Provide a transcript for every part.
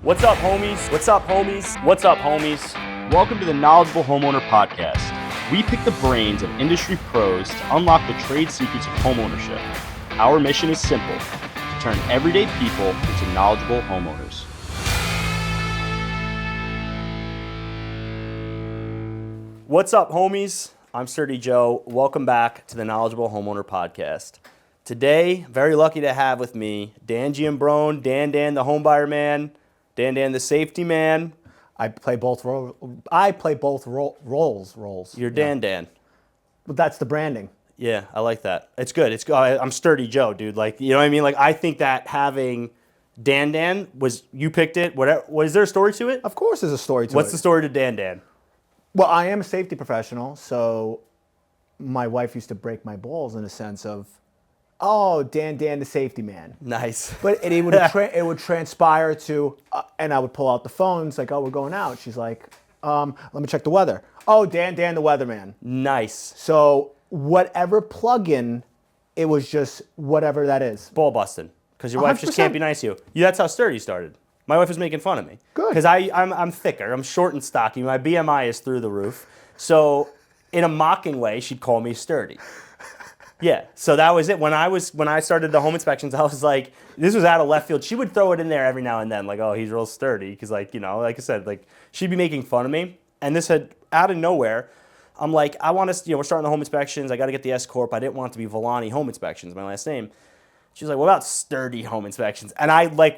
What's up, homies? What's up, homies? What's up, homies? Welcome to the Knowledgeable Homeowner Podcast. We pick the brains of industry pros to unlock the trade secrets of homeownership. Our mission is simple: to turn everyday people into knowledgeable homeowners. What's up, homies? I'm Sturdy Joe. Welcome back to the Knowledgeable Homeowner Podcast. Today, very lucky to have with me Dan Giambrone, Dan the Homebuyer Man, Dan the Safety Man. I play both roles. You're Dan. But that's the branding. Yeah, I like that. It's good. I'm Sturdy Joe, dude. Like, you know what I mean? Like, I think that having Dan was, you picked it. Was there a story to it? Of course there's a story to it. What's the story to Dan? Well, I am a safety professional, so my wife used to break my balls in a sense of, oh, Dan the Safety Man. Nice. But it would transpire to, and I would pull out the phone. It's like, oh, we're going out. She's like, let me check the weather. Oh, Dan the Weatherman. Nice. So whatever plug-in, it was just whatever that is. Ball busting. Because your wife just 100%. can't be nice to you. Yeah, that's how Sturdy started. My wife was making fun of me. Good. Because I'm thicker. I'm short and stocky. My BMI is through the roof. So in a mocking way, she'd call me Sturdy. Yeah, so that was it. When I started the home inspections, I was like, this was out of left field. She would throw it in there every now and then, like, oh, he's real sturdy. Because, like, you know, like I said, like, she'd be making fun of me. And this had, out of nowhere, I'm like, I want to, we're starting the home inspections. I got to get the S Corp. I didn't want it to be Villani Home Inspections, my last name. She was like, what about Sturdy Home Inspections? And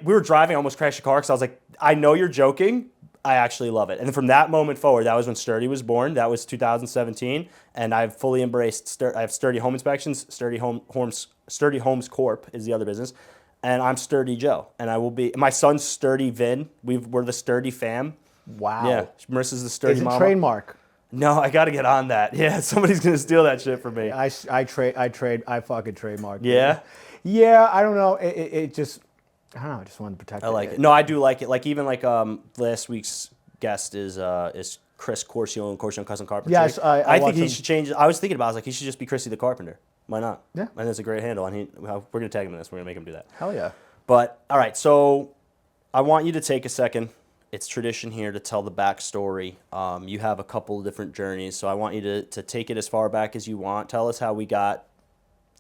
we were driving, I almost crashed the car because I was like, I know you're joking. I actually love it. And from that moment forward, that was when Sturdy was born. That was 2017. And I've fully embraced, I have Sturdy Home Inspections, Sturdy Homes Corp is the other business. And I'm Sturdy Joe. And I will be, my son's Sturdy Vin. We're the Sturdy fam. Wow. Yeah, Marissa's the Sturdy Is it mama. trademark? No, I got to get on that. Yeah, somebody's going to steal that shit from me. I fucking trademark. Yeah? Yeah, I don't know. It just, I don't know. I just wanted to protect it. I like it. No, I do like it. Like, even like last week's guest is Chris Corsione, Corsione Custom Carpentry. Yes, I think he should change. I was thinking about it. I was like, he should just be Chrissy the Carpenter. Why not? Yeah. And that's a great handle. And we're going to tag him in this. We're going to make him do that. Hell yeah. But, all right, so I want you to take a second. It's tradition here to tell the backstory. You have a couple of different journeys, so I want you to take it as far back as you want. Tell us how we got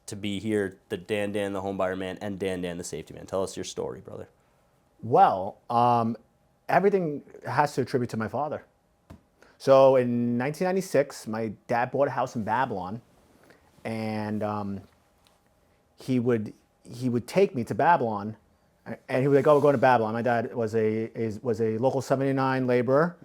to be here, the Dan the Homebuyer Man, and Dan the Safety Man. Tell us your story, brother. Well, everything has to attribute to my father. So in 1996, my dad bought a house in Babylon, and he would take me to Babylon, and he was like, "Oh, we're going to Babylon." My dad was a local 79 laborer,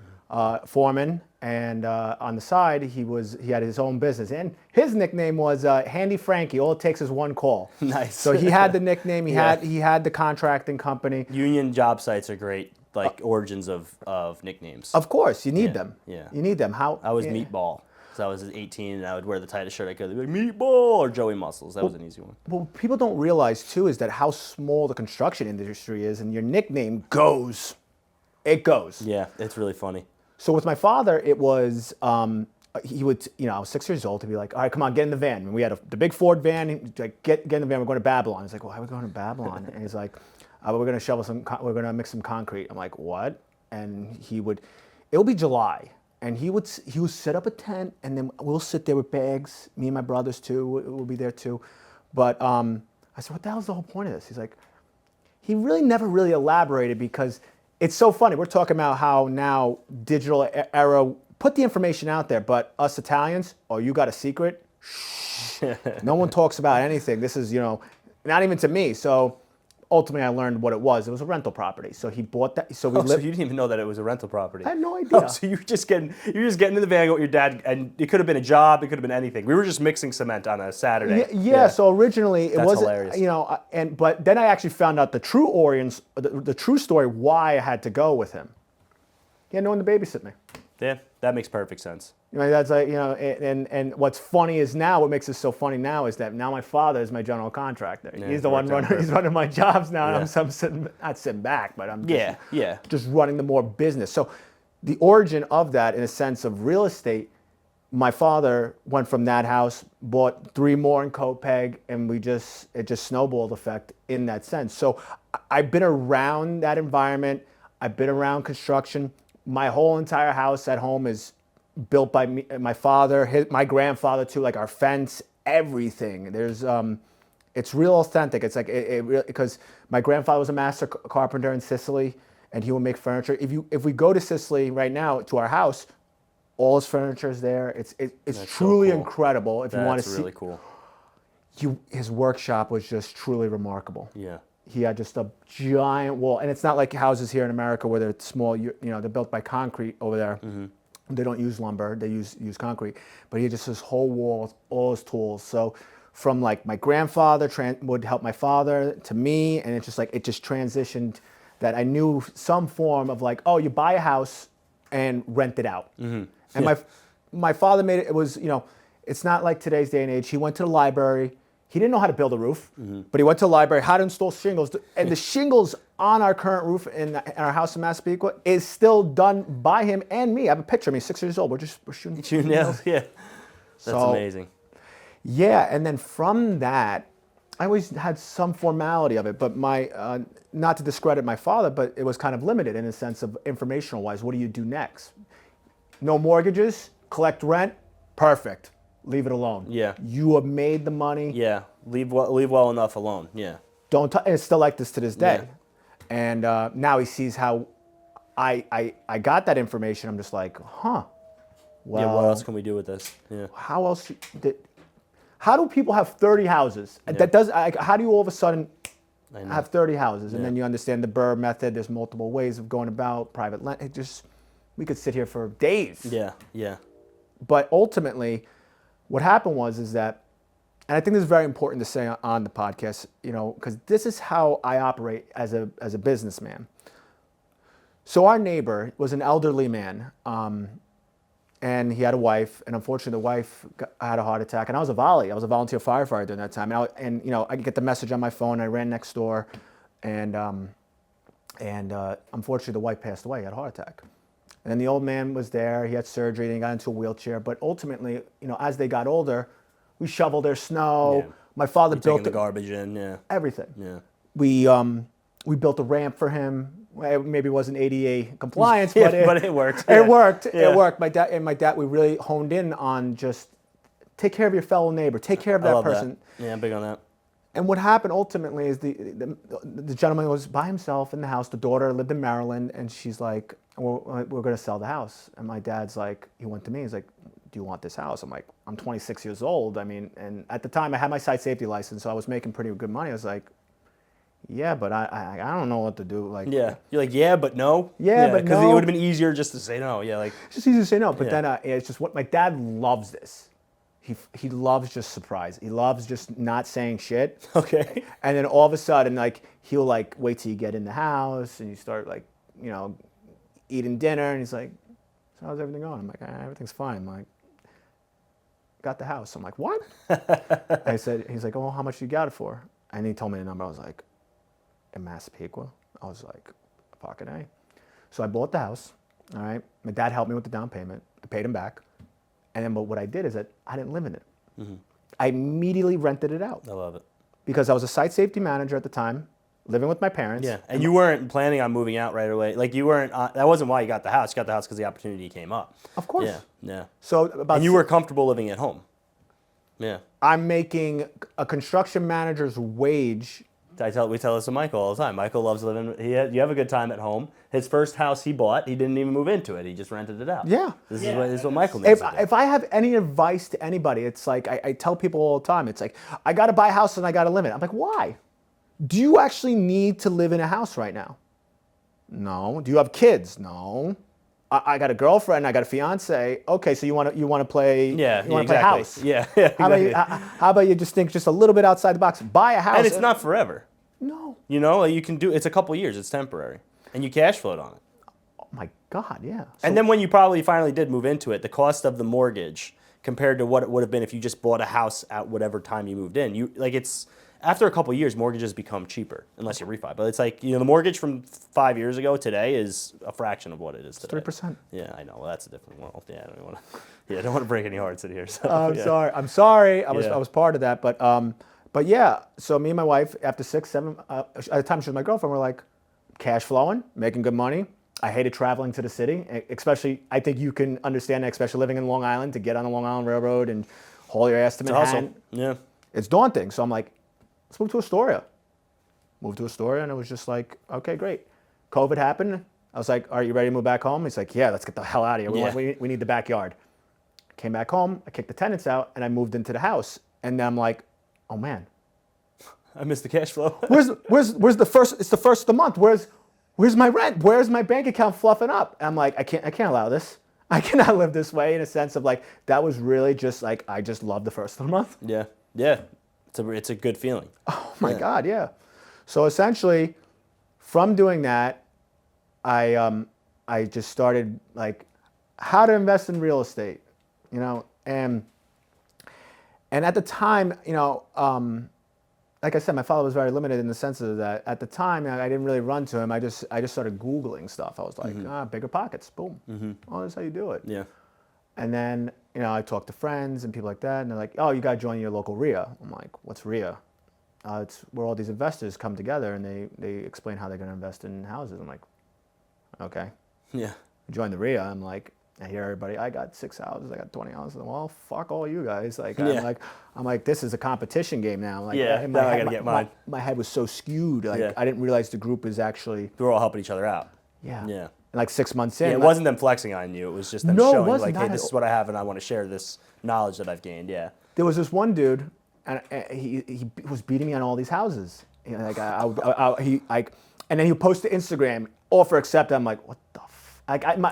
foreman, and on the side he had his own business, and his nickname was Handy Frankie. All it takes is one call. Nice. So he had the nickname. He had the contracting company. Union job sites are great, like origins of nicknames. Of course, you need them. Yeah. You need them. I was Meatball. So I was 18 and I would wear the tightest shirt I could. They'd be like, Meatball or Joey Muscles. That was an easy one. What people don't realize too is that how small the construction industry is, and your nickname goes. It goes. Yeah, it's really funny. So with my father, it was, he would, I was 6 years old. He'd be like, all right, come on, get in the van. And we had the big Ford van. He'd like, get in the van. We're going to Babylon. He's like, why are we going to Babylon? And he's like, we're going to we're going to mix some concrete. I'm like, what? And it would be July. And he would set up a tent, and then we'll sit there with bags. Me and my brothers too. We'll be there too. But I said, what the hell's the whole point of this? He's like, he really never really elaborated, because it's so funny. We're talking about how now digital era, put the information out there, but us Italians, oh, you got a secret? Shh. No one talks about anything. This is, not even to me. So ultimately, I learned what it was. It was a rental property. So he bought that. So so you didn't even know that it was a rental property. I had no idea. Oh, so you were just getting in the van with your dad, and it could have been a job. It could have been anything. We were just mixing cement on a Saturday. Yeah. So originally it wasn't, hilarious. But then I actually found out the true story why I had to go with him. He had no one to babysit me. Yeah, that makes perfect sense. That's like, and what's funny is now, what makes it so funny now is that now my father is my general contractor. Yeah, he's the one running. He's running my jobs now, Yeah. and I'm sitting, not sitting back, but I'm just running the more business. So the origin of that, in a sense of real estate, my father went from that house, bought 3 more in Copeg, and it just snowballed effect in that sense. So I've been around that environment. I've been around construction. My whole entire house at home is built by me, my father, my grandfather too. Like our fence, everything. There's it's real authentic. It's like because my grandfather was a master carpenter in Sicily, and he would make furniture. If we go to Sicily right now to our house, all his furniture is there. It's truly so cool. incredible. If you want to see, really cool. His workshop was just truly remarkable. Yeah. He had just a giant wall, and it's not like houses here in America where they're small. You know, they're built by concrete over there. Mm-hmm. They don't use lumber; they use concrete. But he had just this whole wall with all his tools. So, from like my grandfather would help my father to me, and it's just like it just transitioned. That I knew some form of like, oh, you buy a house and rent it out. Mm-hmm. And my father made it. It was, you know, it's not like today's day and age. He went to the library. He didn't know how to build a roof, but he went to the library, how to install shingles. And the shingles on our current roof in our house in Massapequa is still done by him and me. I have a picture of me, 6 years old. We're shooting nails. Yeah. That's amazing. Yeah, and then from that, I always had some formality of it, but not to discredit my father, but it was kind of limited in a sense of informational-wise. What do you do next? No mortgages, collect rent, perfect. Leave it alone. Yeah. You have made the money. Yeah. Leave well enough alone. Yeah. Don't. And it's still like this to this day. Yeah. And now he sees how I got that information. I'm just like, huh. Well, yeah. What else can we do with this? Yeah. How else? How do people have 30 houses? Yeah. How do you all of a sudden have 30 houses? And then you understand the Burr method. There's multiple ways of going about private land. We could sit here for days. Yeah. Yeah. But ultimately, what happened is that, and I think this is very important to say on the podcast, you know, because this is how I operate as a businessman. So our neighbor was an elderly man, and he had a wife, and unfortunately the wife had a heart attack, and I was a volunteer firefighter during that time, and you know, I get the message on my phone. I ran next door, and unfortunately the wife passed away. He had a heart attack. And then the old man was there. He had surgery. And he got into a wheelchair. But ultimately, you know, as they got older, we shoveled their snow. Yeah. My father built the garbage in. Yeah. Everything. Yeah. We built a ramp for him. Maybe it wasn't ADA compliance, but it worked. It worked. Yeah. It worked. My dad. We really honed in on just take care of your fellow neighbor. Take care of that person. That. Yeah, I'm big on that. And what happened ultimately is the gentleman was by himself in the house. The daughter lived in Maryland, and she's like, we're going to sell the house. And my dad's like, he went to me, he's like, do you want this house? I'm like, I'm 26 years old. I mean, and at the time I had my site safety license, so I was making pretty good money. I was like, yeah, but I don't know what to do. Like, yeah, you're like, yeah, but no. Yeah, but no. Because it would have been easier just to say no. Yeah, like it's just easier to say no. But then it's just what my dad loves this. He loves just surprise. He loves just not saying shit. Okay. And then all of a sudden, like he'll like wait till you get in the house and you start like, you know, eating dinner, and he's like, so how's everything going? I'm like, everything's fine. I'm like, got the house. I'm like, what? He's like, oh, how much you got it for? And he told me the number. I was like, in Massapequa? I was like, fucking A. So I bought the house. All right. My dad helped me with the down payment. I paid him back. And then, but what I did is that I didn't live in it. Mm-hmm. I immediately rented it out. I love it. Because I was a site safety manager at the time, living with my parents. Yeah, and you weren't planning on moving out right away. Like you weren't. That wasn't why you got the house. You got the house because the opportunity came up. Of course. Yeah, yeah. So and you were comfortable living at home. Yeah. I'm making a construction manager's wage. We tell this to Michael all the time. Michael loves living. You have a good time at home. His first house he bought, he didn't even move into it. He just rented it out. Yeah. This is what Michael needs. If I have any advice to anybody, it's like I tell people all the time. It's like I got to buy a house and I got to live in it. I'm like, why? Do you actually need to live in a house right now? No. Do you have kids? No. I got a girlfriend. I got a fiance. Okay, so you want to play? Yeah, you want to play house? Yeah. Exactly. How about you just think just a little bit outside the box? Buy a house. And it's not forever. No. You know, like you can do. It's a couple years. It's temporary, and you cash float on it. Oh my God, yeah. And then when you probably finally did move into it, the cost of the mortgage compared to what it would have been if you just bought a house at whatever time you moved in, it's after a couple of years, mortgages become cheaper unless you refi. But it's like, the mortgage from 5 years ago today is a fraction of what it is today. 3%. Yeah, I know. Well, that's a different world. Yeah, I don't want to break any hearts in here. So, I'm sorry. I was part of that, but yeah. So me and my wife, after 6, 7, at the time she was my girlfriend, we're like, cash flowing, making good money. I hated traveling to the city, especially, I think you can understand that, especially living in Long Island, to get on the Long Island Railroad and haul your ass to Manhattan. Yeah. It's daunting. So I'm like, let's move to Astoria. Moved to Astoria, and it was just like, okay, great. COVID happened. I was like, are you ready to move back home? He's like, yeah, let's get the hell out of here. We need the backyard. Came back home, I kicked the tenants out, and I moved into the house. And then I'm like, oh man, I missed the cash flow. where's the first? It's the first of the month. Where's my rent? Where's my bank account fluffing up? And I'm like, I can't allow this. I cannot live this way, in a sense of like, that was really just like, I just love the first of the month. Yeah. It's a good feeling. Oh my God, yeah. So essentially, from doing that, I just started like how to invest in real estate, and at the time, like I said, my father was very limited in the sense of that. At the time, I didn't really run to him. I just started Googling stuff. I was like, bigger pockets, boom. Oh, that's how you do it. Yeah. And then, I talked to friends and people like that, and they're like, oh, you got to join your local RIA. I'm like, what's RIA? It's where all these investors come together and they explain how they're going to invest in houses. I'm like, okay. Yeah. Join the RIA. I'm like, I hear everybody, I got 6 houses, I got 20 houses. Well, fuck all you guys. Like, yeah. I'm like, this is a competition game now. Like, yeah, now I got to get mine. My head was so skewed. Like, I didn't realize the group is actually. We're all helping each other out. Yeah. Yeah. And like 6 months in. Yeah, it wasn't them flexing on you. It was just them showing like, hey, this is what I have and I want to share this knowledge that I've gained. Yeah. There was this one dude, and he was beating me on all these houses. And then he would post to Instagram, offer accepted. I'm like, what the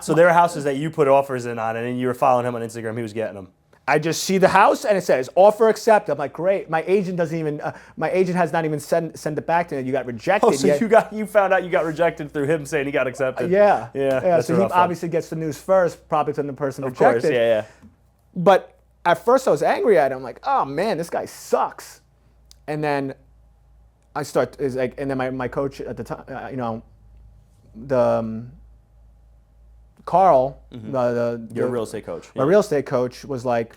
so there are houses that you put offers in on, and then you were following him on Instagram. He was getting them. I just see the house, and it says offer accepted. I'm like, great. My agent doesn't even. My agent has not even send it back to me. You got rejected. Oh, so you found out you got rejected through him saying he got accepted. Yeah. So he obviously gets the news first, probably from the person rejected. Of course, yeah. But at first, I was angry at him. I'm like, oh man, this guy sucks. And then and then my coach at the time, Carl, your real estate coach. My real estate coach was like,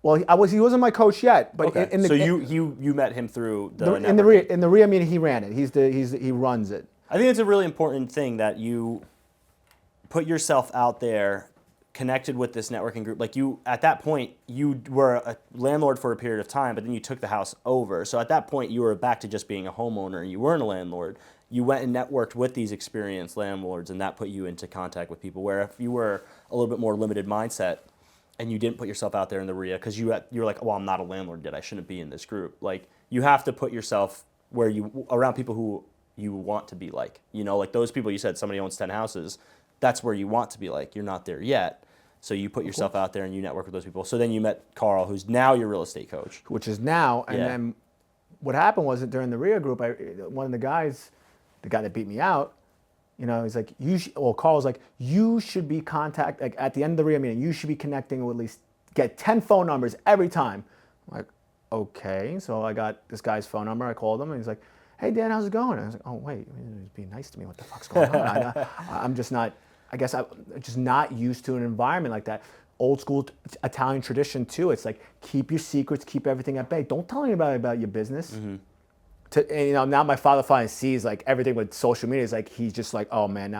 well, he wasn't my coach yet, but okay. So you met him through in the RIA meeting. He ran it. He runs it. I think it's a really important thing that you put yourself out there, connected with this networking group. Like at that point, you were a landlord for a period of time, but then you took the house over. So at that point, you were back to just being a homeowner. You weren't a landlord. You went and networked with these experienced landlords, and that put you into contact with people. Where if you were a little bit more limited mindset and you didn't put yourself out there in the RIA because you're like, well, I'm not a landlord yet. I shouldn't be in this group. Like, you have to put yourself around people who you want to be like. Like those people you said, somebody owns 10 houses. That's where you want to be like. You're not there yet. So you put yourself out there and you network with those people. So then you met Carl, who's now your real estate coach. Which is now. And then what happened was that during the RIA group, one of the guys, the guy that beat me out, he's like, Carl's like, you should be like at the end of the RIA meeting, you should be connecting with at least get 10 phone numbers every time. I'm like, okay. So I got this guy's phone number. I called him and he's like, hey, Dan, how's it going? And I was like, oh, wait, he's being nice to me. What the fuck's going on? I'm just not, I guess I'm just not used to an environment like that. Old school Italian tradition too. It's like, keep your secrets, keep everything at bay. Don't tell anybody about your business. Mm-hmm. And now my father finally sees like everything with social media. Is like he's just like, oh man,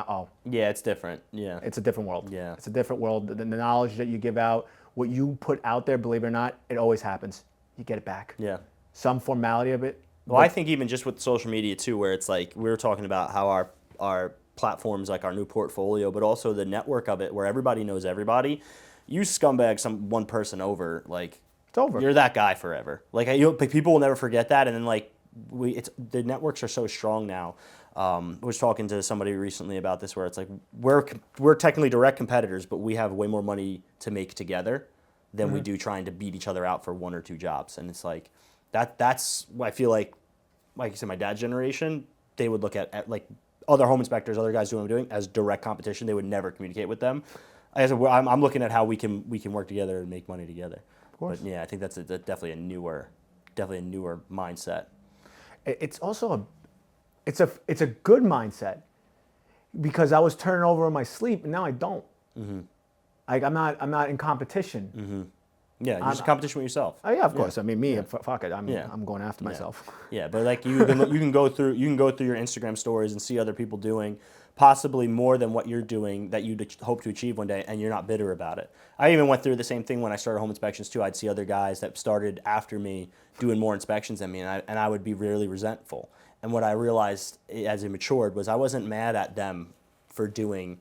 yeah, it's different. Yeah, it's a different world. Yeah, it's a different world. The knowledge that you give out, what you put out there, believe it or not, it always happens. You get it back. Yeah, some formality of it. Well, I think even just with social media too, where it's like we were talking about how our platforms, like our new portfolio, but also the network of it, where everybody knows everybody. You scumbag one person over, like it's over. You're that guy forever. Like people will never forget that, and then like. The networks are so strong now. I was talking to somebody recently about this, where it's like we're technically direct competitors, but we have way more money to make together than we do trying to beat each other out for 1 or 2 jobs. And it's like that's I feel like you said, my dad's generation, they would look at like other home inspectors, other guys doing what I'm doing as direct competition. They would never communicate with them. I'm looking at how we can work together and make money together. Of course. But yeah, I think that's definitely a newer mindset. It's also it's a good mindset, because I was turning over in my sleep and now I don't. Mm-hmm. Like I'm not in competition. Yeah, you're just a competition with yourself. Oh yeah, of course. I mean, fuck it. I'm going after myself. Yeah, but like you can go through your Instagram stories and see other people doing possibly more than what you're doing that you'd hope to achieve one day, and you're not bitter about it. I even went through the same thing when I started home inspections too. I'd see other guys that started after me doing more inspections than me, and I would be really resentful. And what I realized as I matured was I wasn't mad at them for doing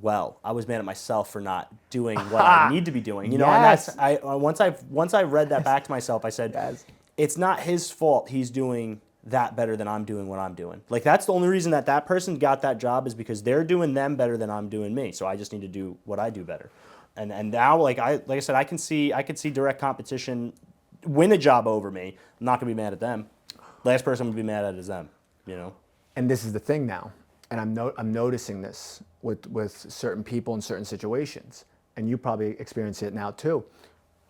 well. I was mad at myself for not doing what I need to be doing. You know, Yes. and that's once I read that back to myself, I said, Yes. it's not his fault he's doing that better than I'm doing what I'm doing. Like that's the only reason that person got that job is because they're doing them better than I'm doing me. So I just need to do what I do better. And now like I said, I can see direct competition win a job over me. I'm not gonna be mad at them. Last person I'm gonna be mad at is them. You know. And this is the thing now, and I'm noticing this with certain people in certain situations, and you probably experience it now too.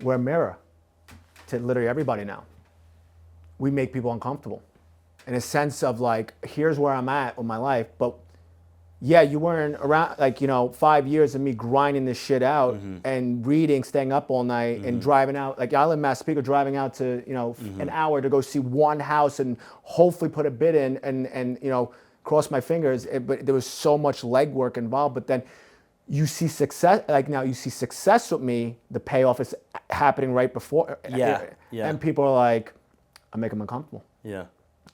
We're a mirror to literally everybody now. We make people uncomfortable in a sense of like, here's where I'm at with my life, but yeah, you weren't around, like, 5 years of me grinding this shit out and reading, staying up all night and driving out. Like I live in Massapequa, driving out to, an hour to go see one house and hopefully put a bid in and cross my fingers. But there was so much legwork involved. But then you see success, like now you see success with me, the payoff is happening right before. Yeah. And people are like, I make them uncomfortable. Yeah.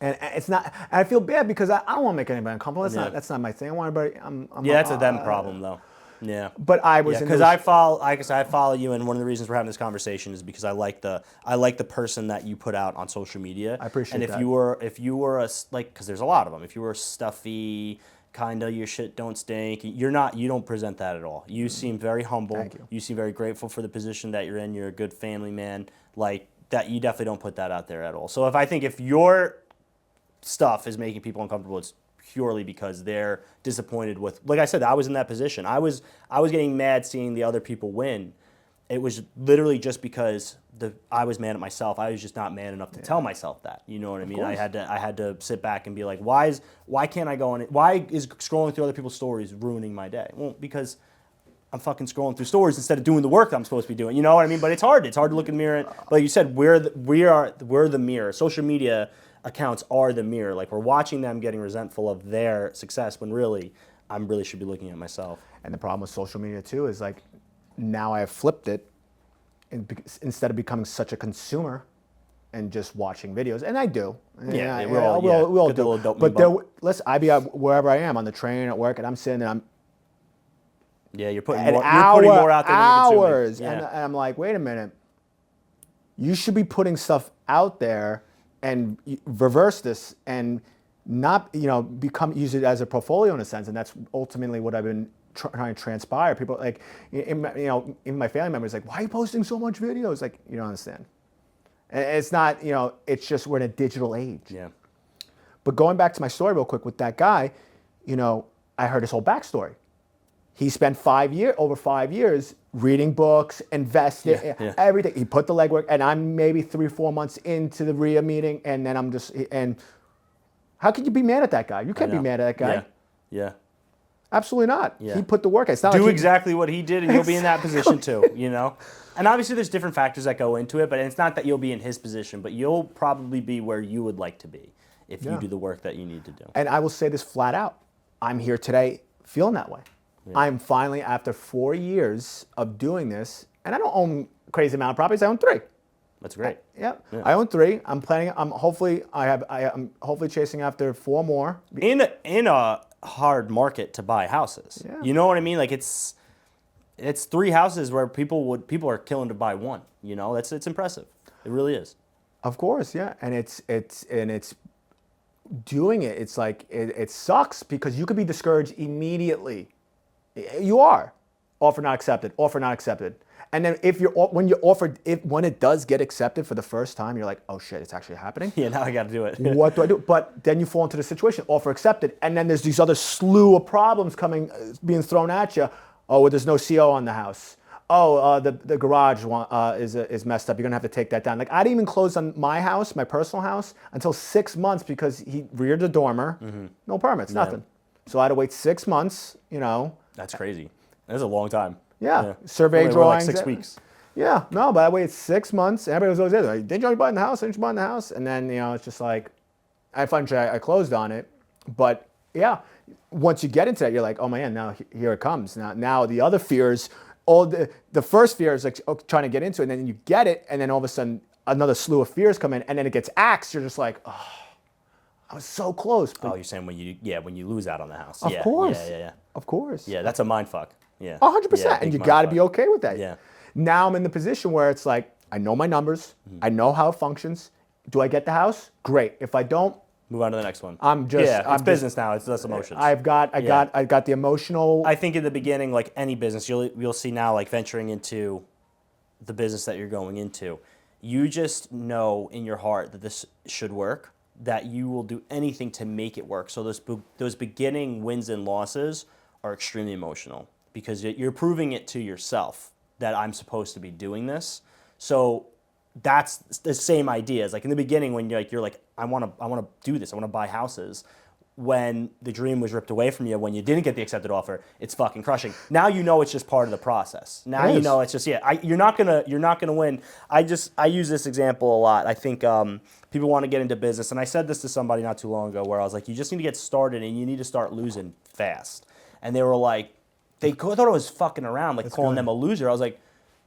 And it's not. And I feel bad because I don't want to make anybody uncomfortable. That's not my thing. I want everybody. That's a them problem though. Yeah. But I was because I follow you, and one of the reasons we're having this conversation is because I like the person that you put out on social media. I appreciate that. And if you were because there's a lot of them. If you were stuffy, kinda your shit don't stink, you don't present that at all. You seem very humble. Thank you. You seem very grateful for the position that you're in. You're a good family man. Like that, you definitely don't put that out there at all. So if your stuff is making people uncomfortable, it's purely because they're disappointed with, like I said, I was in that position. I was getting mad seeing the other people win. It was literally just because I was mad at myself. I was just not man enough to tell myself that. You know what I mean? I had to sit back and be like, why can't I go on it? Why is scrolling through other people's stories ruining my day? Well, because I'm fucking scrolling through stories instead of doing the work that I'm supposed to be doing. You know what I mean? But it's hard. It's hard to look in the mirror. Like you said, we're the mirror. Social media accounts are the mirror. Like we're watching them getting resentful of their success when really I really should be looking at myself. And the problem with social media too is like now I have flipped it, and instead of becoming such a consumer and just watching videos, and I do. Yeah, we we all do. But I be wherever I am on the train at work, and I'm sitting there. You're putting more out there than you're hours, and I'm like, wait a minute. You should be putting stuff out there and reverse this and not, use it as a portfolio in a sense. And that's ultimately what I've been trying to transpire. People like, even my family members like, why are you posting so much videos? Like, you don't understand. And it's not, it's just we're in a digital age. Yeah. But going back to my story real quick with that guy, I heard his whole backstory. He spent over 5 years reading books, investing, everything. He put the legwork, and I'm maybe 3-4 months into the RIA meeting, and then and how could you be mad at that guy? You can't be mad at that guy. Yeah. Absolutely not. Yeah. He put the work. It's not do exactly what he did, and you'll be in that position too, And obviously there's different factors that go into it, but it's not that you'll be in his position, but you'll probably be where you would like to be if you do the work that you need to do. And I will say this flat out. I'm here today feeling that way. Yeah. I'm finally, after 4 years of doing this, and I don't own a crazy amount of properties. I own 3. That's great. I own 3. I'm planning. I'm hopefully chasing after 4 more. In a hard market to buy houses. Yeah. You know what I mean? Like it's 3 houses where people are killing to buy 1. It's impressive. It really is. Of course, yeah, and it's doing it. It's like it sucks because you could be discouraged immediately. You are. Offer not accepted. Offer not accepted. And then when it does get accepted for the first time, you're like, oh shit, it's actually happening. Yeah, now I got to do it. What do I do? But then you fall into the situation. Offer accepted, and then there's these other slew of problems being thrown at you. Oh, well, there's no CO on the house. Oh, the garage is messed up. You're gonna have to take that down. Like I didn't even close on my house, my personal house, until 6 months because he reared a dormer. Mm-hmm. No permits, nothing. So I had to wait 6 months. That's crazy. That's a long time. Yeah. Survey drawings. Like 6 weeks. Yeah, no, but I waited 6 months. Everybody was always there. Like, didn't you already buy the house? Didn't you buy the house? And then, it's just like, I closed on it. But yeah, once you get into that, you're like, oh man, now here it comes. Now the other fears, all the first fear is like trying to get into it, and then you get it, and then all of a sudden another slew of fears come in, and then it gets axed. You're just like, oh, I was so close. But you're saying when you lose out on the house. Of course. Yeah. Of course. Yeah, that's a mind fuck. Yeah. 100%. And you got to be okay with that. Yeah. Now I'm in the position where it's like, I know my numbers. I know how it functions. Do I get the house? Great. If I don't, move on to the next one. I'm business now. It's less emotions. I got the emotional. I think in the beginning, like any business, you'll see now, like venturing into the business that you're going into, you just know in your heart that this should work, that you will do anything to make it work. So those beginning wins and losses are extremely emotional because you're proving it to yourself that I'm supposed to be doing this. So that's the same idea. It's like in the beginning when you're like I want to do this. I want to buy houses. When the dream was ripped away from you, when you didn't get the accepted offer, it's fucking crushing. Now you know it's just part of the process. Now you know it's just you're not gonna win. I use this example a lot. I think people want to get into business, and I said this to somebody not too long ago, where I was like, you just need to get started, and you need to start losing fast. And they were like, they thought I was fucking around, like calling them a loser. I was like,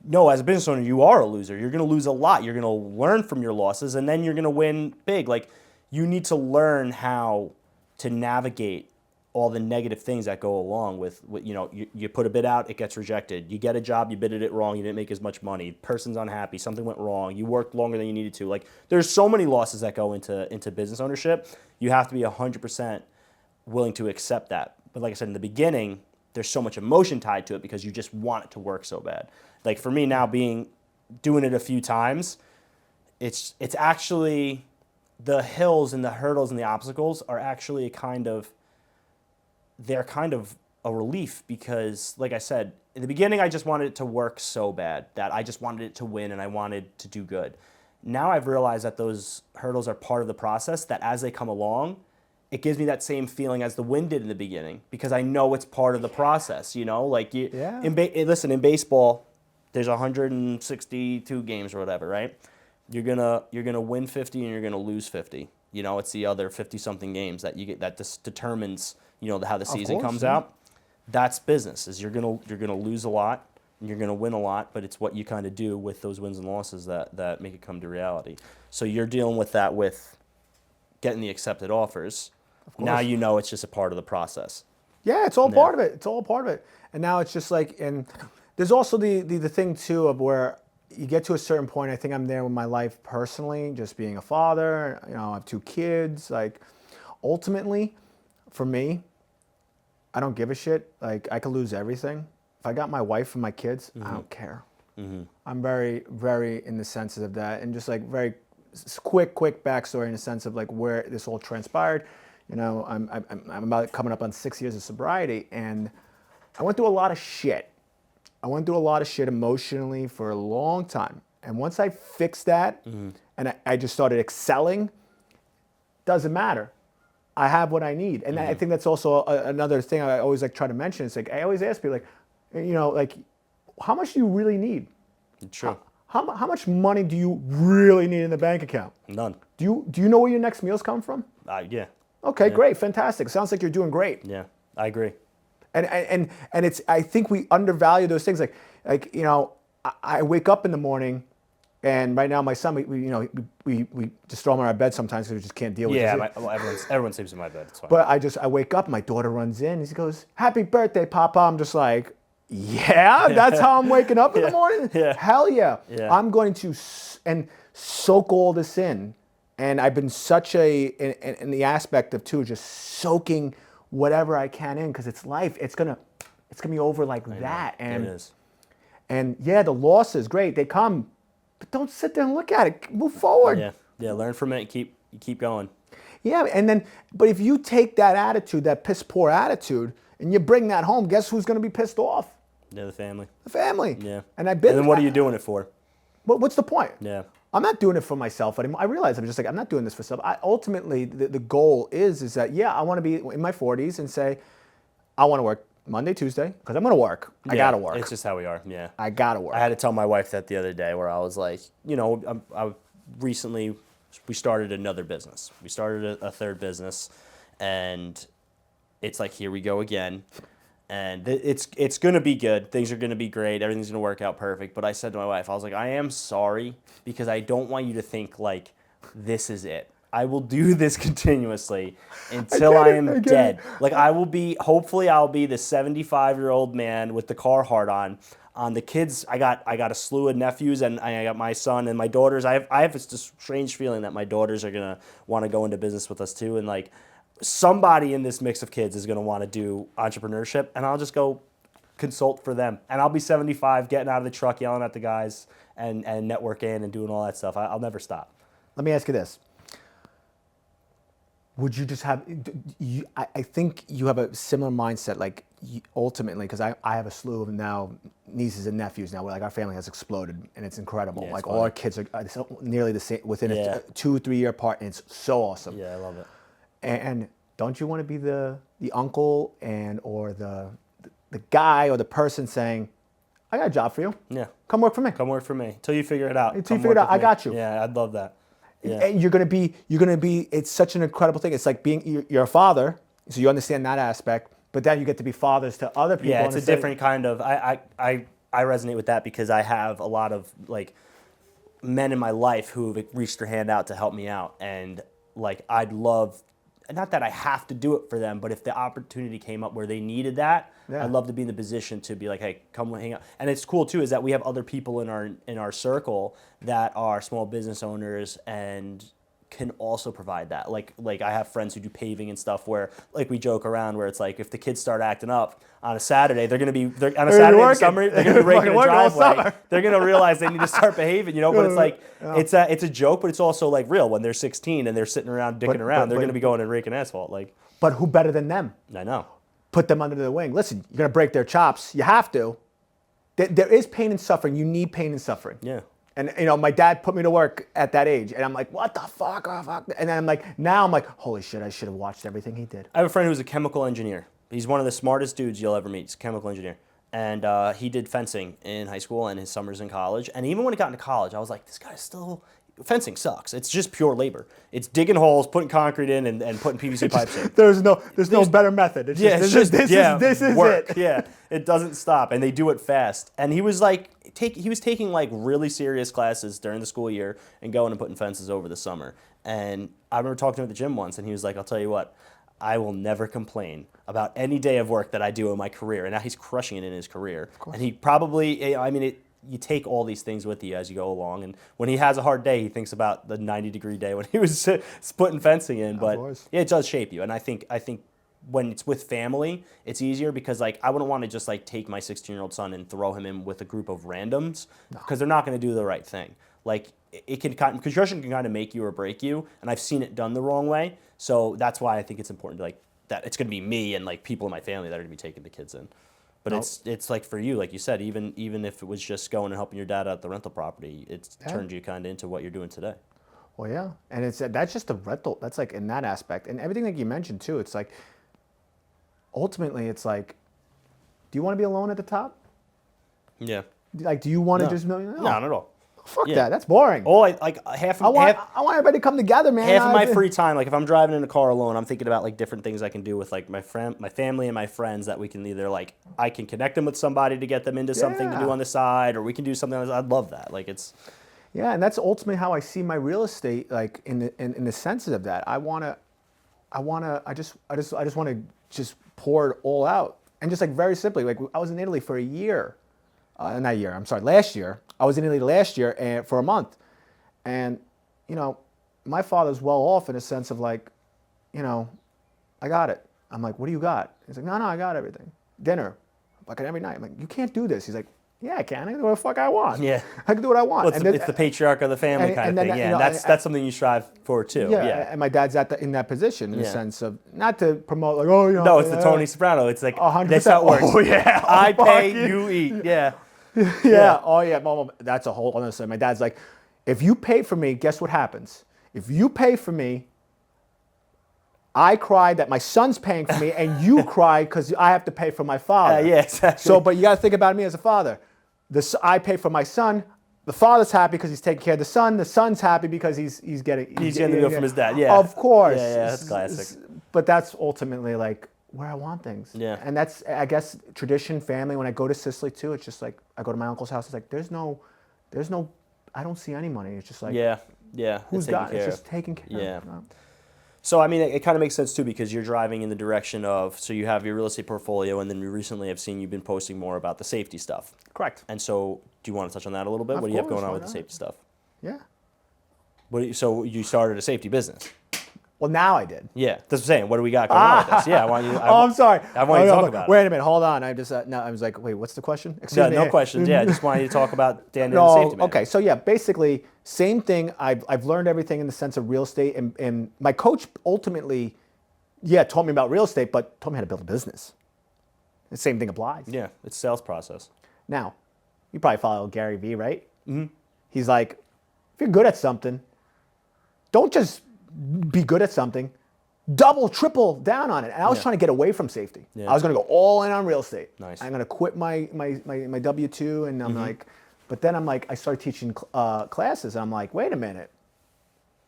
no, as a business owner, you are a loser. You're going to lose a lot. You're going to learn from your losses, and then you're going to win big. Like, you need to learn how to navigate all the negative things that go along with you put a bid out, it gets rejected. You get a job, you bidded it wrong, you didn't make as much money. Person's unhappy, something went wrong. You worked longer than you needed to. Like, there's so many losses that go into business ownership. You have to be 100% willing to accept that. But like I said in the beginning, there's so much emotion tied to it because you just want it to work so bad. Like for me now, doing it a few times, it's actually the hills and the hurdles and the obstacles are actually they're kind of a relief because, like I said, in the beginning, I just wanted it to work so bad that I just wanted it to win and I wanted to do good. Now I've realized that those hurdles are part of the process, that as they come along, it gives me that same feeling as the win did in the beginning because I know it's part of the process, Like listen, in baseball, there's 162 games or whatever, right? You're gonna win 50 and you're gonna lose 50. It's the other 50-something games that you get that determines how the season comes out. That's business. Is you're gonna lose a lot and you're gonna win a lot, but it's what you kind of do with those wins and losses that make it come to reality. So you're dealing with that with getting the accepted offers. Now it's just a part of the process. Yeah, it's all part of it. It's all part of it. And now it's just like, and there's also the thing too of where you get to a certain point. I think I'm there with my life personally, just being a father. I have 2 kids. Like, ultimately, for me, I don't give a shit. Like, I could lose everything. If I got my wife and my kids, I don't care. Mm-hmm. I'm very, very in the sense of that, and just like very quick backstory in the sense of like where this all transpired. I'm about coming up on 6 years of sobriety, and I went through a lot of shit. I went through a lot of shit emotionally for a long time. And once I fixed that and I just started excelling, doesn't matter. I have what I need. And I think that's also another thing I always like try to mention. It's like, I always ask people like, how much do you really need? True. How much money do you really need in the bank account? None. Do you know where your next meals come from? Yeah. Okay, great, fantastic. Sounds like you're doing great. Yeah, I agree. And it's, I think we undervalue those things. Like I wake up in the morning, and right now my son, we just throw him on our bed sometimes because we just can't deal with it. Yeah, everyone sleeps in my bed. It's fine. But I wake up, my daughter runs in, and he goes, "Happy birthday, Papa." I'm just like, yeah, that's how I'm waking up in the morning? Yeah. Hell yeah. Yeah. I'm going to soak all this in. And I've been such in the aspect of too, just soaking whatever I can in, because it's life. It's gonna be over like that. And it is. And yeah, the losses, great, they come, but don't sit there and look at it. Move forward. Yeah. Learn from it. Keep going. Yeah, and then, but if you take that attitude, that piss poor attitude, and you bring that home, guess who's gonna be pissed off? Yeah, the family. The family. Yeah. And And then what are you doing it for? What's the point? Yeah. I'm not doing it for myself anymore. I realize I'm not doing this for self. Ultimately, the goal is that, I want to be in my 40s and say, I want to work Monday, Tuesday, because I'm going to work. I got to work. It's just how we are, yeah. I got to work. I had to tell my wife that the other day where I was like, recently we started another business. We started a third business, and it's like, here we go again. And it's going to be good. Things are going to be great. Everything's going to work out perfect. But I said to my wife, I was like, I am sorry because I don't want you to think like this is it. I will do this continuously until I am dead. Like hopefully I'll be the 75-year-old man with the Carhartt on the kids. I got a slew of nephews, and I got my son and my daughters. I have this strange feeling that my daughters are going to want to go into business with us too. And like, somebody in this mix of kids is going to want to do entrepreneurship, and I'll just go consult for them. And I'll be 75, getting out of the truck, yelling at the guys, and networking and doing all that stuff. I'll never stop. Let me ask you this. Would you just have, I think you have a similar mindset, like ultimately, because I have a slew of now nieces and nephews now, where like our family has exploded, and it's incredible. Yeah, like it's all our kids are nearly the same, within a 2-3 year apart, and it's so awesome. Yeah, I love it. And don't you want to be the uncle or the guy or the person saying, I got a job for you. Yeah. Come work for me. Come work for me. Till you figure it out. Until you figure it out, I got you. Yeah, I'd love that. Yeah. And you're gonna be. It's such an incredible thing. It's like you're a father, so you understand that aspect. But then you get to be fathers to other people. Yeah, it's a different kind of. I resonate with that because I have a lot of like men in my life who have reached their hand out to help me out, and like I'd love. Not that I have to do it for them, but if the opportunity came up where they needed that, I'd love to be in the position to be like, hey, come hang out. And it's cool too is that we have other people in our circle that are small business owners and can also provide that. Like I have friends who do paving and stuff where like we joke around where it's like if the kids start acting up on a Saturday, they're gonna be on a Saturday in the summer, they're gonna be raking a driveway. They're gonna realize they need to start behaving, But it's like it's a joke, but it's also like real when they're 16 and they're sitting around dicking around. They're gonna be going and raking asphalt. Like, but who better than them? I know. Put them under the wing. Listen, you're gonna break their chops. You have to. There is pain and suffering. You need pain and suffering. Yeah. And my dad put me to work at that age, and I'm like, what the fuck? Oh, fuck. And then now I'm like, holy shit, I should have watched everything he did. I have a friend who's a chemical engineer. He's one of the smartest dudes you'll ever meet. He's a chemical engineer. And he did fencing in high school and his summers in college. And even when he got into college, I was like, this guy's still... Fencing sucks. It's just pure labor. It's digging holes, putting concrete in, and putting PVC pipes in. There's no better method. This is work. it. Yeah, it doesn't stop, and they do it fast. And he was like, he was taking like really serious classes during the school year and going and putting fences over the summer. And I remember talking to him at the gym once, and he was like, I'll tell you what, I will never complain about any day of work that I do in my career. And now he's crushing it in his career. And he probably, you take all these things with you as you go along. And when he has a hard day, he thinks about the 90-degree day when he was putting fencing in. But yeah, it does shape you. And I think when it's with family, it's easier because like I wouldn't want to just like take my 16-year-old son and throw him in with a group of randoms because they're not going to do the right thing. Like construction can kind of make you or break you, and I've seen it done the wrong way. So that's why I think it's important to like that it's going to be me and like people in my family that are going to be taking the kids in. But it's like for you, like you said, even if it was just going and helping your dad out at the rental property, it's turned you kind of into what you're doing today. Well, yeah, and that's just a rental. That's like in that aspect, and everything that you mentioned too. It's like ultimately, it's like, do you want to be alone at the top? Yeah. Like, do you want to just no, not at all. Fuck that. That's boring. Oh, I want everybody to come together, man. Half of my free time, like if I'm driving in a car alone, I'm thinking about like different things I can do with like my family and my friends that we can either like I can connect them with somebody to get them into something to do on the side, or we can do something else. I'd love that. Like it's. Yeah, and that's ultimately how I see my real estate. Like in the sense of that, I just want to just pour it all out, and just like very simply, like I was in Italy for a year. Last year. I was in Italy last year for a month. And, my father's well off in a sense of like, I got it. I'm like, what do you got? He's like, no, I got everything. Dinner. Like every night. I'm like, you can't do this. He's like, yeah, I can. I can do what the fuck I want. Yeah. I can do what I want. Well, it's the patriarch of the family kind of thing. Yeah, that's something you strive for too. Yeah. And my dad's in that position in the sense of, not to promote like, oh, No, it's the Tony Soprano. It's like, 100%. That's how it works. Oh, yeah. I pay, you eat. Yeah. Yeah. Oh, yeah. Mom, that's a whole other story. My dad's like, if you pay for me, guess what happens? If you pay for me, I cry that my son's paying for me, and you cry because I have to pay for my father. Yeah, exactly. So, but you got to think about me as a father. I pay for my son. The father's happy because he's taking care of the son. The son's happy because he's getting the bill from his dad. Yeah, of course. Yeah, that's classic. But that's ultimately like where I want things. Yeah. And that's, I guess, tradition, family. When I go to Sicily too, it's just like I go to my uncle's house. It's like there's no, I don't see any money. It's just like who's got it? It's just taking care. Yeah. Of. So, I mean, it kind of makes sense, too, because you're driving in the direction of, so you have your real estate portfolio, and then we recently have seen you've been posting more about the safety stuff. Correct. And so, do you want to touch on that a little bit? Of what do you have course, going on why with the not? safety stuff? Yeah. So, you started a safety business? Well, now I did. Yeah, that's what I'm saying. What do we got going on with this? Yeah, I want you. I'm sorry. I want you to talk about it. Wait a minute. Hold on. I just no. I was like, wait. What's the question? Excuse me. No questions. Yeah, I just wanted you to talk about Dan the No. Safety Man. Okay. So yeah, basically, same thing. I've learned everything in the sense of real estate, and my coach ultimately, taught me about real estate, but taught me how to build a business. The same thing applies. Yeah, it's a sales process. Now, you probably follow Gary Vee, right? Mm-hmm. He's like, if you're good at something, don't just be good at something. Double, triple down on it. And I was trying to get away from safety. Yeah. I was going to go all in on real estate. Nice. I'm going to quit my W-2, and I'm like, but then I'm like, I started teaching classes, and I'm like, wait a minute.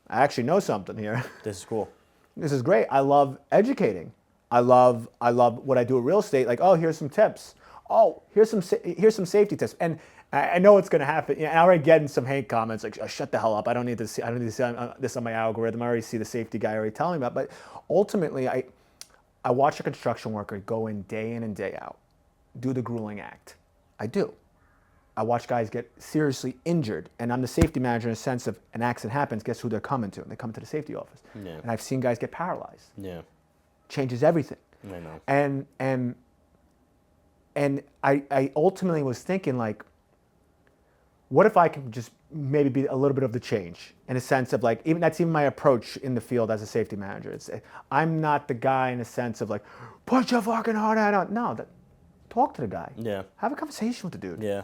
I actually know something here. This is cool. This is great. I love educating. I love what I do with real estate. Like, oh, here's some tips. Oh, here's some safety tips. And I know it's going to happen. And I already getting some hate comments like, oh, "Shut the hell up! I don't need to see this on my algorithm. I already see the safety guy already telling me about." But ultimately, I watch a construction worker go in and day out, do the grueling act. I do. I watch guys get seriously injured, and I'm the safety manager in a sense of an accident happens. Guess who they're coming to? They come to the safety office. Yeah. And I've seen guys get paralyzed. Yeah. Changes everything. I know. And I ultimately was thinking, like, what if I can just maybe be a little bit of the change in a sense of like, even my approach in the field as a safety manager. I'm not the guy in a sense of like, put your fucking heart out. No, talk to the guy. Yeah. Have a conversation with the dude. Yeah.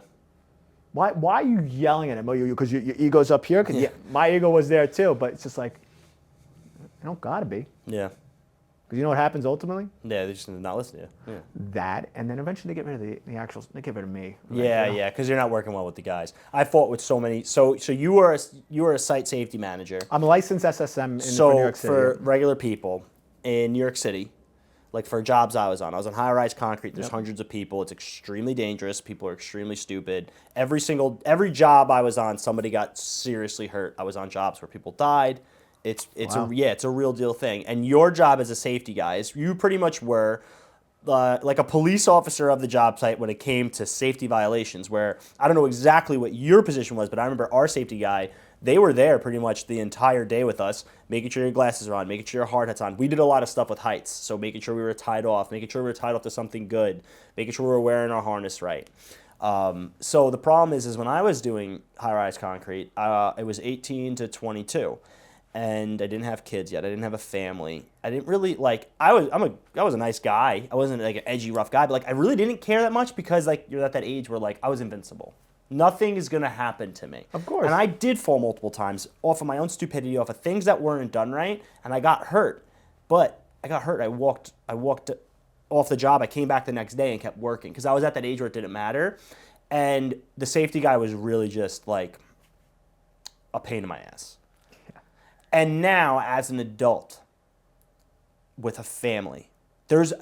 Why are you yelling at him? Because your ego's up here? Because my ego was there too, but it's just like, you don't gotta be. Yeah. Because you know what happens ultimately? Yeah, they just not listen to you. Yeah. That, and then eventually they get rid of they get rid of me. Yeah, because you're not working well with the guys. I fought with so many. So you were a site safety manager. I'm a licensed SSM for New York City. For regular people in New York City, like for jobs I was on high-rise concrete. There's hundreds of people. It's extremely dangerous. People are extremely stupid. Every job I was on, somebody got seriously hurt. I was on jobs where people died. It's a real deal thing. And your job as a safety guy is you pretty much were like a police officer of the job site when it came to safety violations, where I don't know exactly what your position was, but I remember our safety guy, they were there pretty much the entire day with us, making sure your glasses are on, making sure your hard hat's on. We did a lot of stuff with heights, so making sure we were tied off, making sure we were tied off to something good, making sure we were wearing our harness right. So the problem is when I was doing high-rise concrete, it was 18 to 22. And I didn't have kids yet. I didn't have a family. I didn't really I was a nice guy. I wasn't like an edgy, rough guy, but like I really didn't care that much because like you're at that age where like I was invincible. Nothing is gonna happen to me. Of course. And I did fall multiple times off of my own stupidity, off of things that weren't done right, and I got hurt. But I got hurt. I walked off the job. I came back the next day and kept working because I was at that age where it didn't matter. And the safety guy was really just like a pain in my ass. And now, as an adult with a family,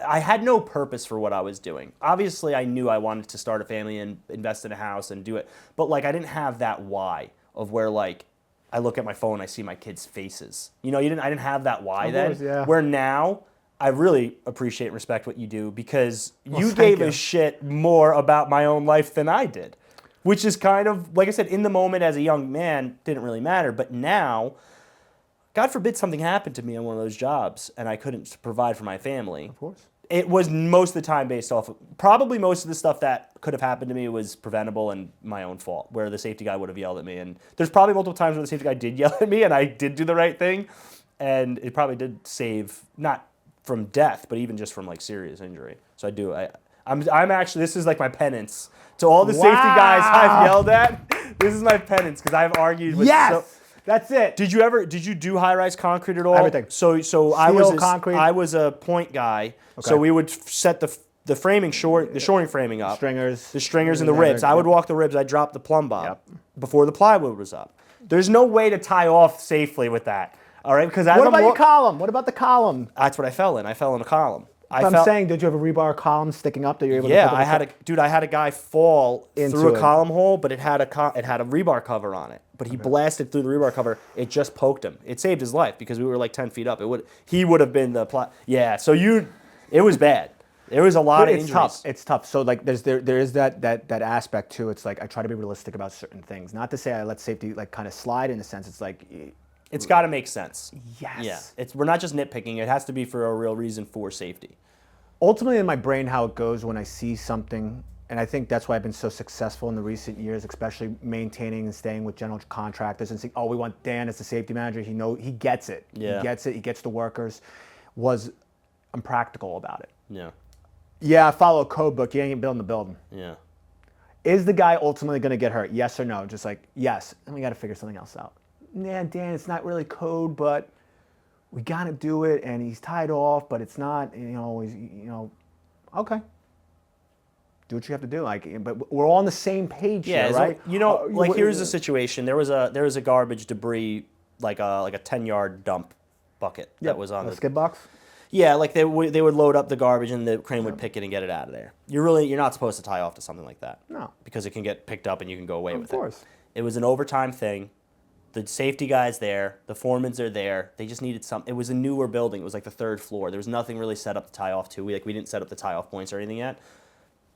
I had no purpose for what I was doing. Obviously, I knew I wanted to start a family and invest in a house and do it. But like, I didn't have that why of where like I look at my phone, I see my kids' faces. You know, I didn't have that why then. Course, yeah. Where now, I really appreciate and respect what you do because you gave a shit more about my own life than I did. Which is kind of, like I said, in the moment as a young man, didn't really matter. But now, God forbid something happened to me on one of those jobs and I couldn't provide for my family. Of course. It was most of the time based off of, probably most of the stuff that could have happened to me was preventable and my own fault, where the safety guy would have yelled at me. And there's probably multiple times where the safety guy did yell at me and I did do the right thing. And it probably did save, not from death, but even just from like serious injury. So I'm actually, this is like my penance. To all the safety guys I've yelled at, this is my penance because I've argued with That's it. Did you do high-rise concrete at all? Everything. So Concrete. I was a point guy. Okay. So we would set the framing the shoring framing up. The stringers and the ribs. I would walk the ribs. I'd drop the plumb bob before the plywood was up. There's no way to tie off safely with that. All right, because what about your column? What about the column? That's what I fell in. I fell in a column. I'm saying, did you have a rebar column sticking up that you're able to? Yeah, I had a guy fall through a column hole, but it had a rebar cover on it. But he blasted through the rebar cover. It just poked him. It saved his life because we were like 10 feet up. He would have been the Yeah, so it was bad. There was a lot of injuries. It's tough. So like there is that aspect too. It's like I try to be realistic about certain things. Not to say I let safety like kind of slide in a sense. It's like it's got to make sense. Yes. Yeah. We're not just nitpicking. It has to be for a real reason for safety. Ultimately, in my brain, how it goes when I see something, and I think that's why I've been so successful in the recent years, especially maintaining and staying with general contractors and saying, "Oh, we want Dan as the safety manager." He gets it. Yeah. He gets it. He gets the workers. I'm practical about it. Yeah. Yeah, I follow a code book. You ain't building the building. Yeah. Is the guy ultimately going to get hurt? Yes or no? Just like, yes. And we got to figure something else out. Yeah, Dan, it's not really code, but we got to do it. And he's tied off, but it's not, okay. Do what you have to do. Like, but we're all on the same page here, right? Here's the situation. There was a garbage debris, like a 10-yard dump bucket that was on the skid box. Yeah, like they would load up the garbage and the crane would pick it and get it out of there. You're not supposed to tie off to something like that. No. Because it can get picked up and you can go away with it. Of course. It was an overtime thing. The safety guys there, the foremans are there. They just needed It was a newer building. It was like the 3rd floor. There was nothing really set up to tie off to. We didn't set up the tie off points or anything yet.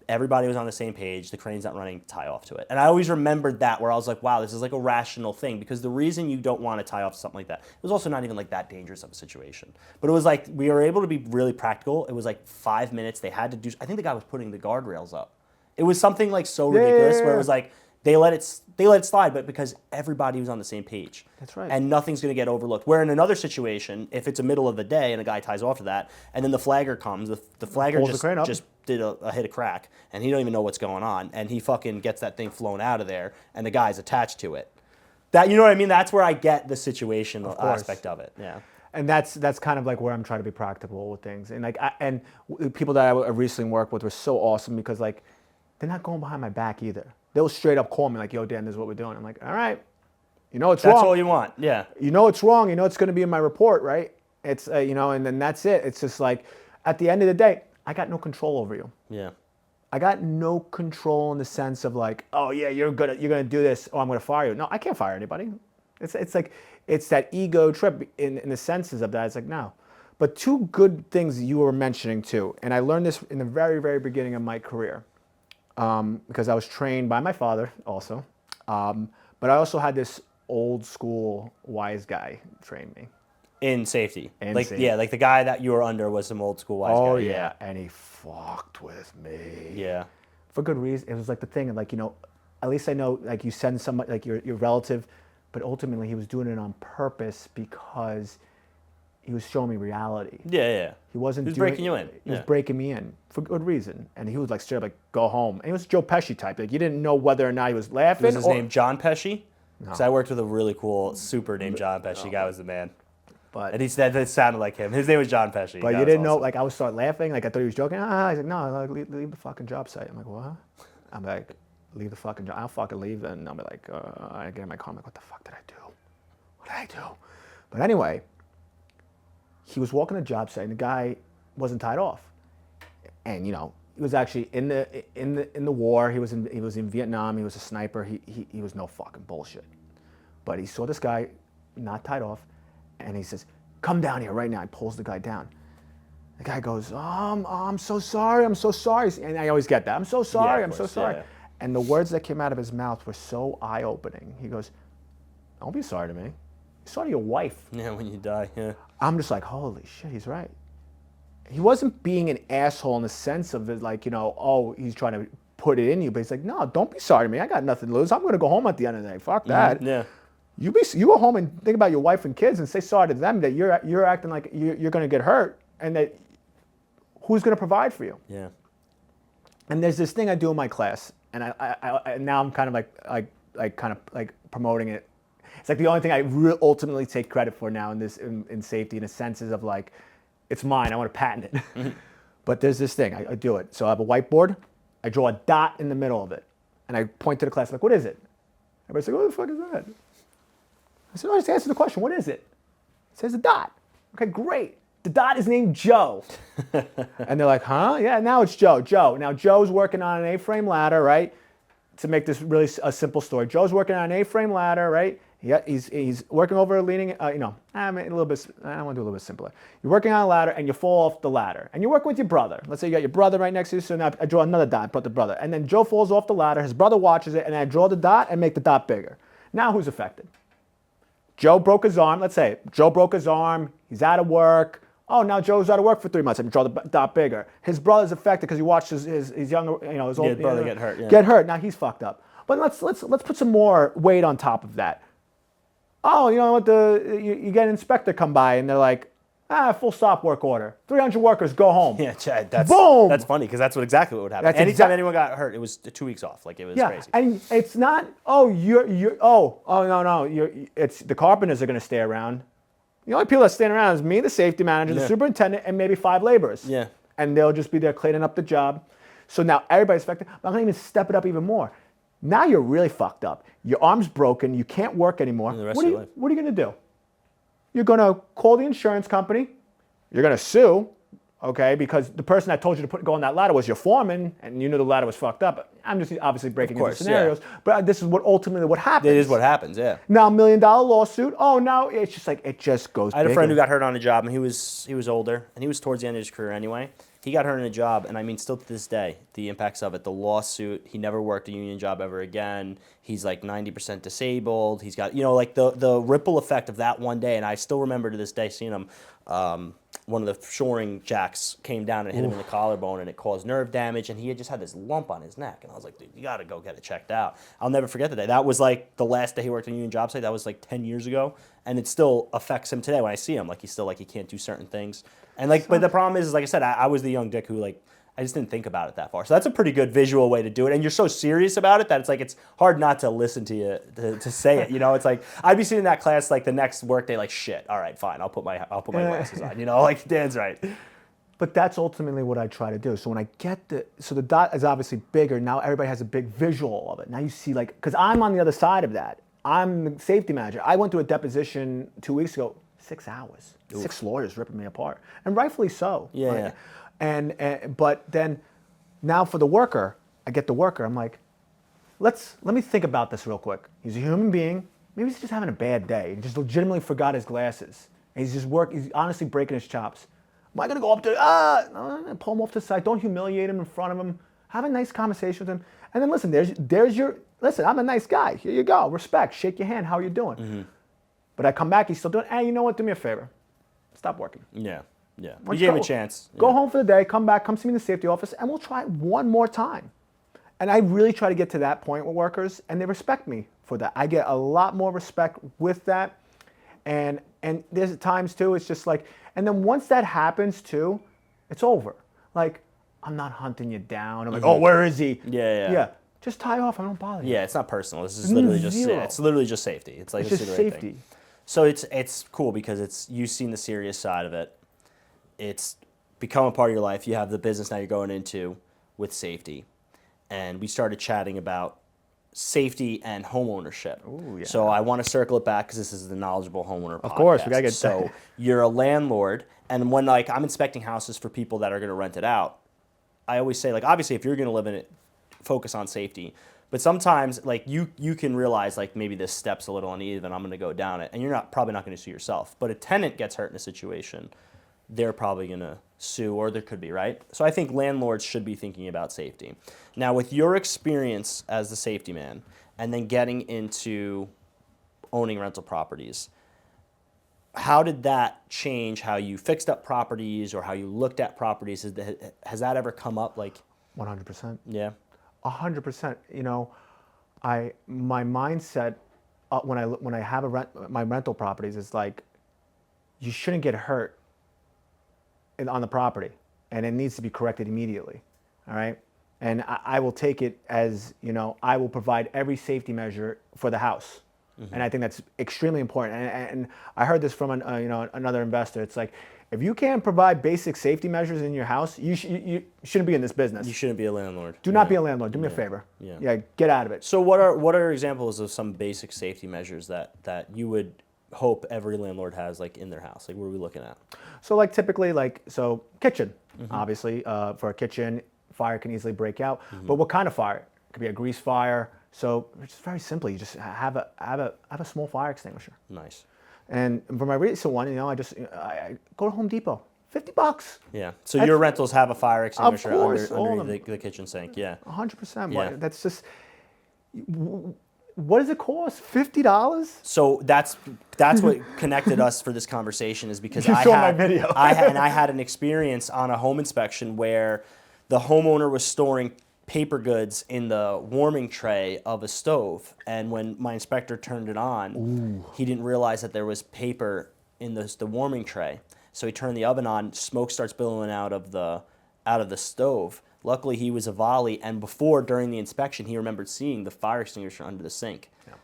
Everybody was on the same page. The crane's not running to tie off to it. And I always remembered that, where I was like, wow, this is like a rational thing, because the reason you don't want to tie off to something like that, it was also not even like that dangerous of a situation. But it was like, we were able to be really practical. It was like 5 minutes. They had to do, I think the guy was putting the guardrails up. It was something like so ridiculous where it was like, they let it slide, but because everybody was on the same page. That's right. And nothing's going to get overlooked. Where in another situation, if it's a middle of the day and a guy ties off to that, and then the flagger comes, the flagger just did a hit a crack, and he don't even know what's going on, and he fucking gets that thing flown out of there, and the guy's attached to it. That, you know what I mean? That's where I get the situational aspect of it. Yeah. And that's kind of like where I'm trying to be practical with things. And like people that I recently worked with were so awesome, because like they're not going behind my back either. They'll straight up call me like, "Yo, Dan, this is what we're doing." I'm like, "All right, you know it's wrong. That's all you want." Yeah. You know it's wrong. You know it's going to be in my report, right? It's and then that's it. It's just like, at the end of the day, I got no control over you. Yeah. I got no control in the sense of like, "Oh yeah, you're gonna do this. Oh, I'm gonna fire you." No, I can't fire anybody. It's like, it's that ego trip in the senses of that. It's like, no. But two good things you were mentioning too, and I learned this in the very, very beginning of my career. Because I was trained by my father also. But I also had this old school wise guy train me. In safety. Yeah, like the guy that you were under was some old school wise guy. Oh, yeah. And he fucked with me. Yeah. For good reason. It was like the thing, like, at least I know, like, you send somebody, like your relative, but ultimately he was doing it on purpose because he was showing me reality. Yeah. He wasn't He was breaking you in. He was breaking me in for good reason. And he was like straight up like, "Go home." And he was Joe Pesci type. Like, you didn't know whether or not he was laughing. Was his name John Pesci? Because I worked with a really cool super named John Pesci. Guy was the man. And he said it sounded like him. His name was John Pesci. But you didn't know, like, I would start laughing. Like, I thought he was joking. He's like, "No, leave the fucking job site." I'm like, "What?" I'm like, "Leave the fucking job." I'll fucking leave. And I'll be like, I get in my car. I'm like, "What the fuck did I do? What did I do?" But anyway, he was walking a job site, and the guy wasn't tied off. And he was actually in the war. He was in Vietnam. He was a sniper. He was no fucking bullshit. But he saw this guy not tied off, and he says, "Come down here right now." He pulls the guy down. The guy goes, "I'm so sorry. I'm so sorry." And I always get that. "I'm so sorry. I'm so sorry." Yeah. And the words that came out of his mouth were so eye-opening. He goes, "Don't be sorry to me. You're sorry to your wife." Yeah, when you die. Yeah. I'm just like, holy shit, he's right. He wasn't being an asshole in the sense of it, like, he's trying to put it in you, but he's like, "No, don't be sorry to me. I got nothing to lose. I'm going to go home at the end of the day. Fuck that." Yeah. You go home and think about your wife and kids and say sorry to them that you're acting like you're going to get hurt, and that who's going to provide for you? Yeah. And there's this thing I do in my class, and I now I'm kind of like promoting it. It's like the only thing I ultimately take credit for now in safety, in a sense, is of like, it's mine. I want to patent it. But there's this thing. I do it. So I have a whiteboard. I draw a dot in the middle of it. And I point to the class, like, what is it? Everybody's like, what the fuck is that? I said, no, just answer the question. What is it? It says a dot. Okay, great. The dot is named Joe. And they're like, huh? Yeah, now it's Joe. Now Joe's working on an A-frame ladder, right? To make this really a simple story. Joe's working on an A-frame ladder, right? Yeah, he's working over a leaning, I want to do a little bit simpler. You're working on a ladder and you fall off the ladder. And you're working with your brother. Let's say you got your brother right next to you, so now I draw another dot and put the brother. And then Joe falls off the ladder, his brother watches it, and I draw the dot and make the dot bigger. Now who's affected? Joe broke his arm, let's say. Joe broke his arm, he's out of work. Oh, now Joe's out of work for 3 months. I draw the dot bigger. His brother's affected because he watched his younger, his old brother get hurt. Yeah. Get hurt. Now he's fucked up. But let's put some more weight on top of that. Oh, you know what? You get an inspector come by and they're like, full stop work order. 300 workers go home. Yeah, Chad, that's boom. That's funny because that's exactly what would happen. That's Anytime anyone got hurt, it was 2 weeks off. Like it was crazy. And it's not. No, it's the carpenters are going to stay around. The only people that stand around is me, the safety manager, the superintendent, and maybe 5 laborers. Yeah. And they'll just be there cleaning up the job. So now everybody's affected. But I'm going to even step it up even more. Now you're really fucked up. Your arm's broken. You can't work anymore. What are you going to do? You're going to call the insurance company. You're going to sue, okay, because the person that told you to go on that ladder was your foreman, and you knew the ladder was fucked up. I'm just obviously breaking into scenarios, but this is ultimately what happens. It is what happens, yeah. Now, $1 million lawsuit. Oh, now it's just like, it just goes I had a friend who got hurt on a job, and he was older, and he was towards the end of his career anyway. He got hurt in a job, and I mean, still to this day, the impacts of it, the lawsuit, he never worked a union job ever again. He's like 90% disabled. He's got, like the ripple effect of that one day, and I still remember to this day seeing him. One of the shoring jacks came down and hit him in the collarbone, and it caused nerve damage, and he had just had this lump on his neck, and I was like, dude, you got to go get it checked out. I'll never forget the day. That was like the last day he worked on a union job site. That was like 10 years ago, and it still affects him today when I see him. Like, he's still like, he can't do certain things. And like, but the problem is like I said, I was the young dick who like, I just didn't think about it that far. So that's a pretty good visual way to do it. And you're so serious about it that it's like, it's hard not to listen to you, to say it. It's like, I'd be sitting in that class like the next work day, like, shit, all right, fine, I'll put my glasses on, like Dan's right. But that's ultimately what I try to do. So when I get so the dot is obviously bigger. Now everybody has a big visual of it. Now you see like, because I'm on the other side of that. I'm the safety manager. I went to a deposition 2 weeks ago, 6 hours. Oof. 6 lawyers ripping me apart. And rightfully so. Yeah, right? yeah. But then now for the worker, I get the worker. I'm like, let me think about this real quick. He's a human being. Maybe he's just having a bad day. He just legitimately forgot his glasses. And he's honestly breaking his chops. Am I going to go up to, pull him off to the side? Don't humiliate him in front of him. Have a nice conversation with him. And then listen, listen, I'm a nice guy. Here you go. Respect. Shake your hand. How are you doing? Mm-hmm. But I come back, he's still doing, hey, you know what? Do me a favor. Stop working. Yeah. You gave him a chance. Go home for the day, come back, come see me in the safety office, and we'll try it one more time. And I really try to get to that point with workers, and they respect me for that. I get a lot more respect with that. And there's times, too, it's just like, and then once that happens, too, it's over. Like, I'm not hunting you down. I'm like, oh, where is he? Yeah. Just tie off. I don't bother you. Yeah, it's not personal. This is literally it's literally just safety. It's like just safety. Thing. So it's cool because you've seen the serious side of it. It's become a part of your life. You have the business now you're going into with safety. And we started chatting about safety and home ownership. Ooh, yeah. So I want to circle it back because this is the Knowledgeable Homeowner Podcast. Of course, we got to get So you're a landlord, and when like I'm inspecting houses for people that are going to rent it out, I always say like obviously if you're going to live in it, focus on safety. But sometimes like you can realize like maybe this step's a little uneven, I'm going to go down it, and you're probably not going to sue yourself. But a tenant gets hurt in a situation, they're probably going to sue, or there could be, right? So I think landlords should be thinking about safety. Now, with your experience as the safety man, and then getting into owning rental properties, how did that change how you fixed up properties or how you looked at properties? Has that ever come up? Like 100%. Yeah. 100%. My mindset when I have my rental properties is like, you shouldn't get hurt on the property, and it needs to be corrected immediately. All right, and I will take it as I will provide every safety measure for the house. And I think that's extremely important. And I heard this from another investor. It's like, if you can't provide basic safety measures in your house, you shouldn't be in this business. You shouldn't be a landlord. Do not be a landlord. Do me a favor. Yeah. Get out of it. So what are examples of some basic safety measures that you would hope every landlord has like in their house? Like, what are we looking at? So like typically kitchen, obviously for a kitchen, fire can easily break out. But what kind of fire? It could be a grease fire. So it's very simple. You just have a small fire extinguisher. Nice. And for my recent one, I go to Home Depot, $50. Yeah. So your rentals have a fire extinguisher course, under the kitchen sink. Yeah. 100%. Yeah. But that's just, what does it cost? $50? So that's what connected us for this conversation, is because You saw my video. I had an experience on a home inspection where the homeowner was storing paper goods in the warming tray of a stove, and when my inspector turned it on, he didn't realize that there was paper in the warming tray. So he turned the oven on, smoke starts billowing out of the stove. Luckily, he was a volley, and during the inspection, he remembered seeing the fire extinguisher under the sink. Yeah.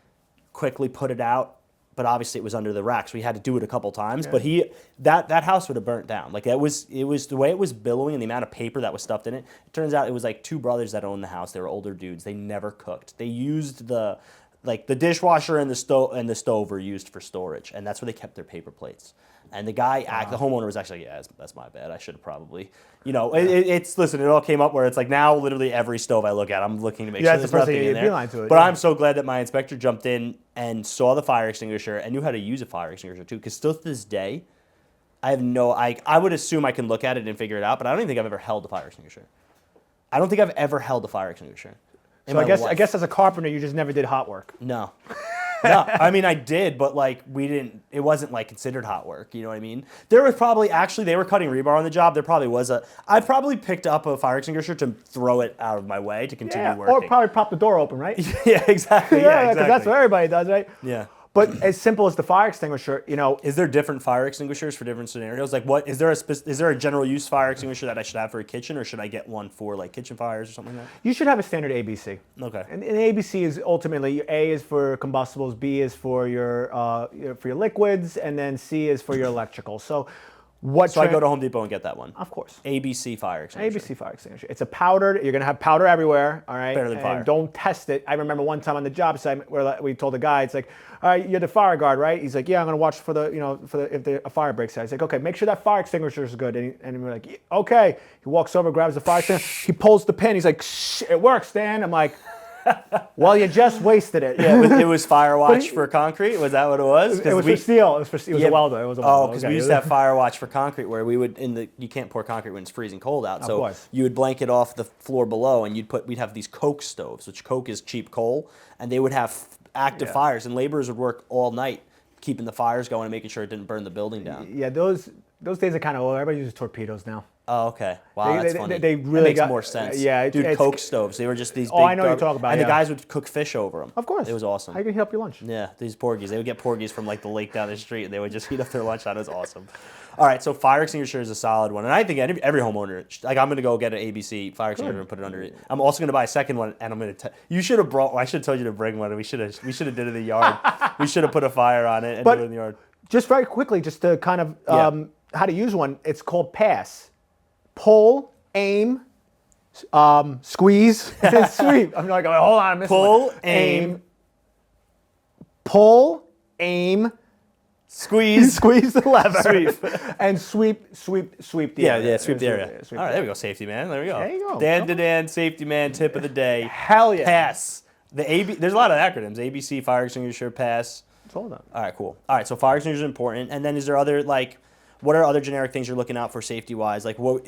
Quickly put it out, but obviously it was under the rack, so he had to do it a couple times. Yeah. But that house would have burnt down. Like it was the way it was billowing and the amount of paper that was stuffed in it. It turns out it was like two brothers that owned the house. They were older dudes. They never cooked. They used the dishwasher and the stove were used for storage, and that's where they kept their paper plates. And the homeowner was actually like, yeah, that's my bad. I should have probably, listen, it all came up where it's like now literally every stove I look at, I'm looking to make sure there's nothing in there. But I'm so glad that my inspector jumped in and saw the fire extinguisher and knew how to use a fire extinguisher too. Because still to this day, I would assume I can look at it and figure it out, but I don't even think I've ever held a fire extinguisher. I don't think I've ever held a fire extinguisher. So I guess as a carpenter, you just never did hot work. No. No, I mean I did, but it wasn't like considered hot work, you know what I mean? There was probably, they were cutting rebar on the job. There probably was I probably picked up a fire extinguisher to throw it out of my way to continue working. Or probably pop the door open, right? Yeah, exactly. Yeah, because that's what everybody does, right? Yeah. But as simple as the fire extinguisher, Is there different fire extinguishers for different scenarios? Like, is there a general use fire extinguisher that I should have for a kitchen, or should I get one for like kitchen fires or something like that? You should have a standard ABC. Okay. And ABC is ultimately, A is for combustibles, B is for your liquids, and then C is for your electrical. So I go to Home Depot and get that one? Of course. ABC fire extinguisher. ABC fire extinguisher. It's a powdered. You're going to have powder everywhere, all right? Better than fire. And don't test it. I remember one time on the job site where we told the guy, it's like, all right, you're the fire guard, right? He's like, yeah, I'm going to watch for if a fire breaks out. He's like, okay, make sure that fire extinguisher is good. And we're like, yeah, okay. He walks over, grabs the fire extinguisher. He pulls the pin. He's like, shh, it works, Dan. I'm like, well, you just wasted it. Yeah, it was Firewatch for concrete. Was that what it was? It was for steel. It was a welder. It was a welder. Oh, because we used to have Firewatch for concrete, where we would you can't pour concrete when it's freezing cold out. So you would blanket off the floor below, and we'd have these coke stoves, which coke is cheap coal, and they would have active fires, and laborers would work all night keeping the fires going and making sure it didn't burn the building down. Yeah, those days are kind of old. Everybody uses torpedoes now. Oh, okay. Wow, that's funny. They really that makes more sense. Yeah, dude, coke stoves. They were just these big. Oh, I know what you're talking about. And the guys would cook fish over them. Of course. It was awesome. How you gonna heat up your lunch? Yeah, these porgies. They would get porgies from like the lake down the street, and they would just heat up their lunch. That was awesome. All right, so fire extinguisher is a solid one, and I think every homeowner, like I'm gonna go get an ABC fire extinguisher and put it under it. I'm also gonna buy a second one, and I'm gonna. You should have brought. I should have told you to bring one. We should have did it in the yard. We should have put a fire on it and do it in the yard. Just very quickly, just to kind of how to use one. It's called PASS. Pull, aim, squeeze, sweep. I'm like, hold on, I'm missing pull, one. aim, pull, aim, squeeze the lever, sweep, and sweep the area. Yeah, sweep the area. All right, there we go, safety man. There we go. There you go. Dan to Dan, safety man, tip of the day. Hell yeah. PASS. There's a lot of acronyms. ABC, fire extinguisher, PASS. It's all done. All right, cool. All right, so fire extinguisher is important, and then is there other what are other generic things you're looking out for safety wise? Like what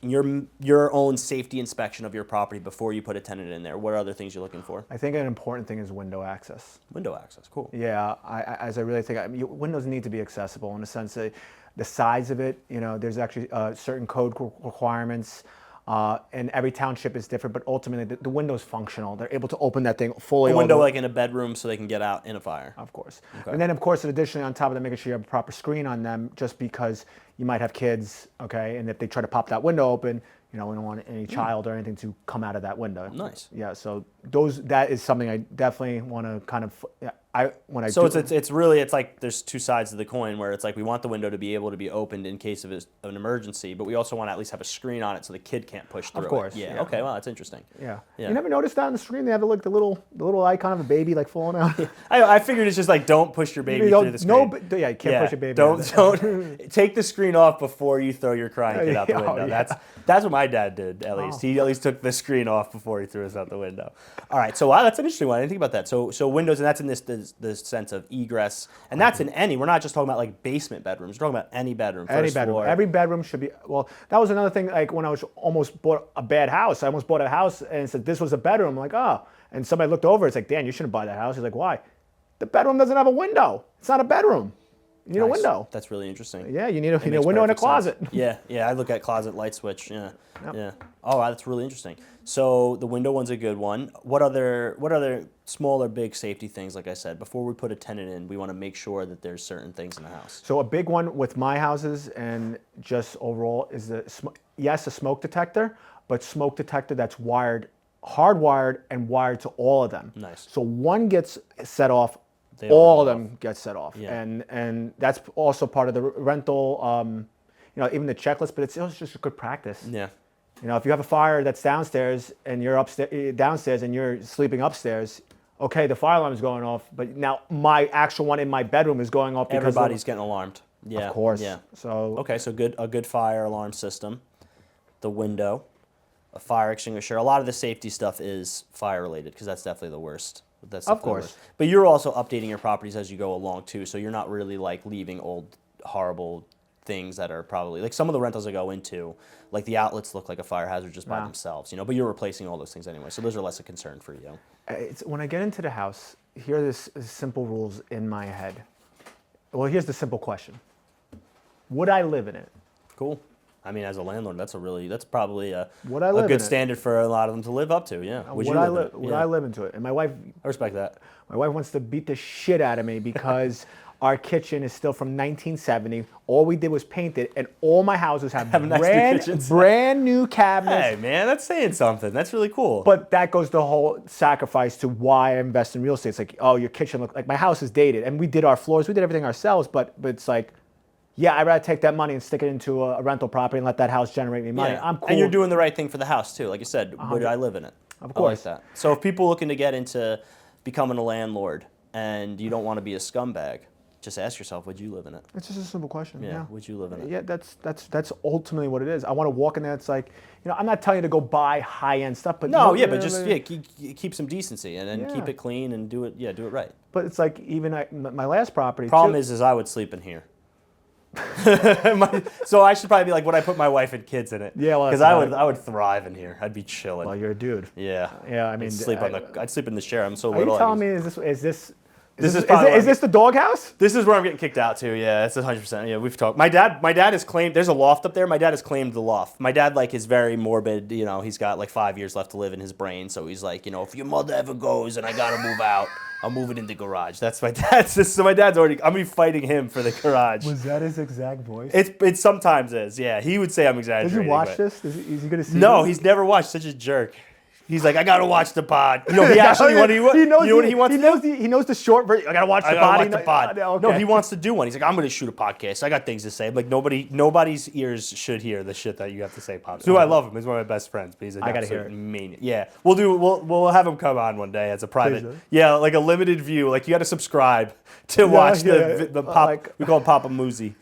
your own safety inspection of your property before you put a tenant in there. What are other things you're looking for? I think an important thing is window access. Window access, cool. Yeah, I really think windows need to be accessible in the sense that the size of it. There's actually certain code requirements. And every township is different, but ultimately the window's functional. They're able to open that thing fully. A window like in a bedroom so they can get out in a fire. Of course. Okay. And then, of course, additionally on top of that, making sure you have a proper screen on them just because you might have kids, okay? And if they try to pop that window open, we don't want any child or anything to come out of that window. Nice. Yeah, so that is something I definitely want to kind of, So it's really like there's two sides of the coin where it's like we want the window to be able to be opened in case of an emergency, but we also want to at least have a screen on it so the kid can't push through. Of course. Yeah. Yeah. Okay. Well, that's interesting. Yeah. Yeah. You never noticed that on the screen? They have the little icon of a baby like falling out. I figured it's just like don't push your baby through the screen. You can't push a baby. Don't take the screen off before you throw your crying kid out the window. Yeah. That's what my dad did at least. He at least took the screen off before he threw us out the window. All right. So wow, that's an interesting one. I didn't think about that. So windows, and that's in this sense of egress, and that's in any. We're not just talking about like basement bedrooms. We're talking about any bedroom. Any bedroom. Floor. Every bedroom should be. Well, that was another thing. Like when I was almost bought a bad house. I almost bought a house and it said this was a bedroom. I'm like, oh. And somebody looked over. It's like, Dan, you shouldn't buy that house. He's like, why? The bedroom doesn't have a window. It's not a bedroom. You need a window. That's really interesting. Yeah, you need a window and a closet. Yeah. I look at closet, light switch. Yeah. Yep. Yeah. Oh, wow, that's really interesting. So the window one's a good one. What other small or big safety things? Like I said, before we put a tenant in, we want to make sure that there's certain things in the house. So a big one with my houses and just overall is a smoke detector, but smoke detector that's hardwired and wired to all of them. Nice. So one gets set off, They all all of go them get set off. Yeah. And that's also part of the rental, even the checklist, but it's just a good practice. Yeah. If you have a fire that's downstairs and you're downstairs and you're sleeping upstairs, okay, the fire alarm is going off, but now my actual one in my bedroom is going off because Everybody's getting alarmed. Yeah. Of course. Yeah. So Okay, so a good fire alarm system, the window, a fire extinguisher. A lot of the safety stuff is fire related because that's definitely the worst. Of course. But you're also updating your properties as you go along too, so you're not really like leaving old horrible things that are probably like some of the rentals I go into, like the outlets look like a fire hazard just by themselves, but you're replacing all those things anyway, so those are less a concern for you. When I get into the house, here are the simple rules in my head. Well, here's the simple question: would I live in it? Cool. I mean, as a landlord, that's probably a live in good it? standard for a lot of them to live up to. Yeah. Would I live into it? And my wife, I respect that. My wife wants to beat the shit out of me because our kitchen is still from 1970. All we did was paint it, and all my houses have brand new cabinets. Hey, man, that's saying something. That's really cool. But that goes the whole sacrifice to why I invest in real estate. It's like, oh, your kitchen look like my house is dated, and we did our floors, we did everything ourselves. But it's like, yeah, I'd rather take that money and stick it into a rental property and let that house generate me money. Yeah. I'm cool. And you're doing the right thing for the house too. Like you said, would I live in it? Of course. I like that. So if people looking to get into becoming a landlord and you don't want to be a scumbag, just ask yourself, would you live in it? It's just a simple question. Yeah. Would you live in it? Yeah, that's ultimately what it is. I want to walk in there. It's like, I'm not telling you to go buy high-end stuff, but keep some decency and then keep it clean and do it right. But it's like even my last property. Problem is I would sleep in here. So I should probably be like, would I put my wife and kids in it? Yeah, well, because I would thrive in here. I'd be chilling. Well, you're a dude. Yeah. Yeah, I mean, I'd sleep in the chair. I'm so are little. Are you telling me is this the doghouse? This is where I'm getting kicked out to. Yeah, it's 100%. Yeah, we've talked. My dad has claimed there's a loft up there. My dad has claimed the loft. My dad is very morbid. He's got like 5 years left to live in his brain. So he's like, if your mother ever goes and I gotta move out, I'm moving in the garage. That's my dad's. So my dad's already. I'm gonna be fighting him for the garage. Was that his exact voice? It sometimes is. Yeah, he would say I'm exaggerating. Did you watch this? Is he gonna see? No, he's never watched. Such a jerk. He's like, I gotta watch the pod. He actually what he wants to do? He knows the short version. I gotta watch the pod. I gotta watch the pod. Okay. No, he wants to do one. He's like, I'm gonna shoot a podcast. I got things to say. I'm like nobody's ears should hear the shit that you have to say, Pops. I love him. He's one of my best friends, but he's an absolute maniac. Yeah, we'll have him come on one day as a private. Like a limited view. Like you got to subscribe to watch the pop. We call him Papa Moosey.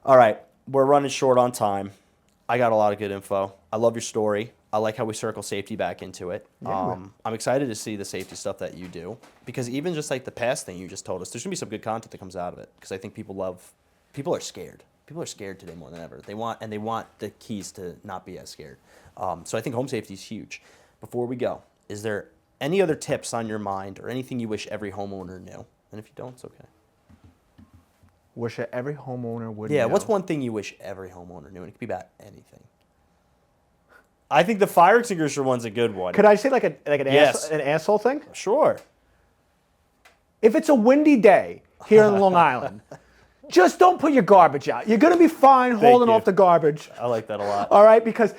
All right, we're running short on time. I got a lot of good info. I love your story. I like how we circle safety back into it. I'm excited to see the safety stuff that you do because even just like the past thing you just told us, there's gonna be some good content that comes out of it because I think people are scared. People are scared today more than ever. They want the keys to not be as scared. So I think home safety is huge. Before we go, is there any other tips on your mind or anything you wish every homeowner knew? And if you don't, it's okay. Wish that every homeowner would know. Yeah, what's one thing you wish every homeowner knew? And it could be about anything. I think the fire extinguisher one's a good one. Could I say an asshole thing? Sure. If it's a windy day here in Long Island, just don't put your garbage out. You're gonna be fine holding you. off the garbage. I like that a lot. All right, because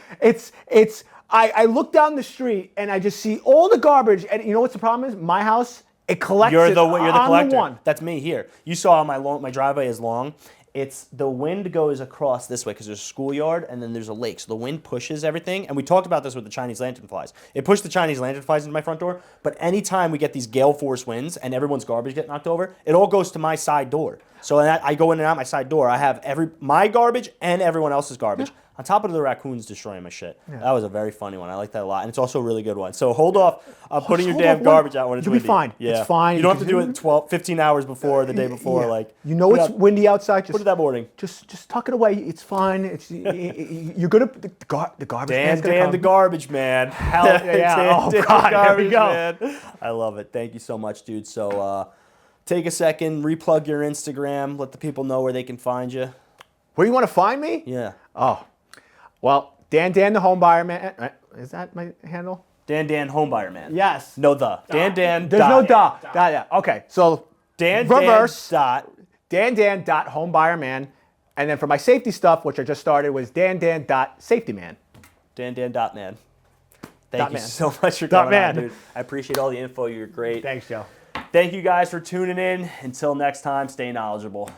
I look down the street and I just see all the garbage, and you know what's the problem is? My house, it collects. You're the on collector. The one. That's me here. You saw my driveway is long. It's the wind goes across this way because there's a schoolyard and then there's a lake. So the wind pushes everything. And we talked about this with the Chinese lanternflies. It pushed the Chinese lanternflies into my front door. But anytime we get these gale force winds and everyone's garbage get knocked over, it all goes to my side door. So I go in and out my side door. I have my garbage and everyone else's garbage. On top of the raccoons destroying my shit. Yeah. That was a very funny one. I like that a lot. And it's also a really good one. So hold off putting your damn garbage out when it's windy. You'll be fine. Yeah. It's fine. You don't have to do it 15 hours before, the day before. Like, you know it's windy outside. Just put it that morning. Just tuck it away. It's fine. You're gonna the garbage man's gonna come. Dan the garbage man. Hell yeah. Dan, God, here we go. Man. I love it. Thank you so much, dude. So take a second, replug your Instagram, let the people know where they can find you. Where you want to find me? Yeah. Oh. Well, Dan the Homebuyer Man. Is that my handle? Dan Homebuyer Man. Yes. No the. Dan. There's no da. Yeah. Okay. So reverse. Dan dot Homebuyer Man, and then for my safety stuff, which I just started, was Dan dot Safety Man. Dan dot man. Thank you man. so much for coming on, dude. I appreciate all the info. You're great. Thanks, Joe. Thank you guys for tuning in. Until next time, stay knowledgeable.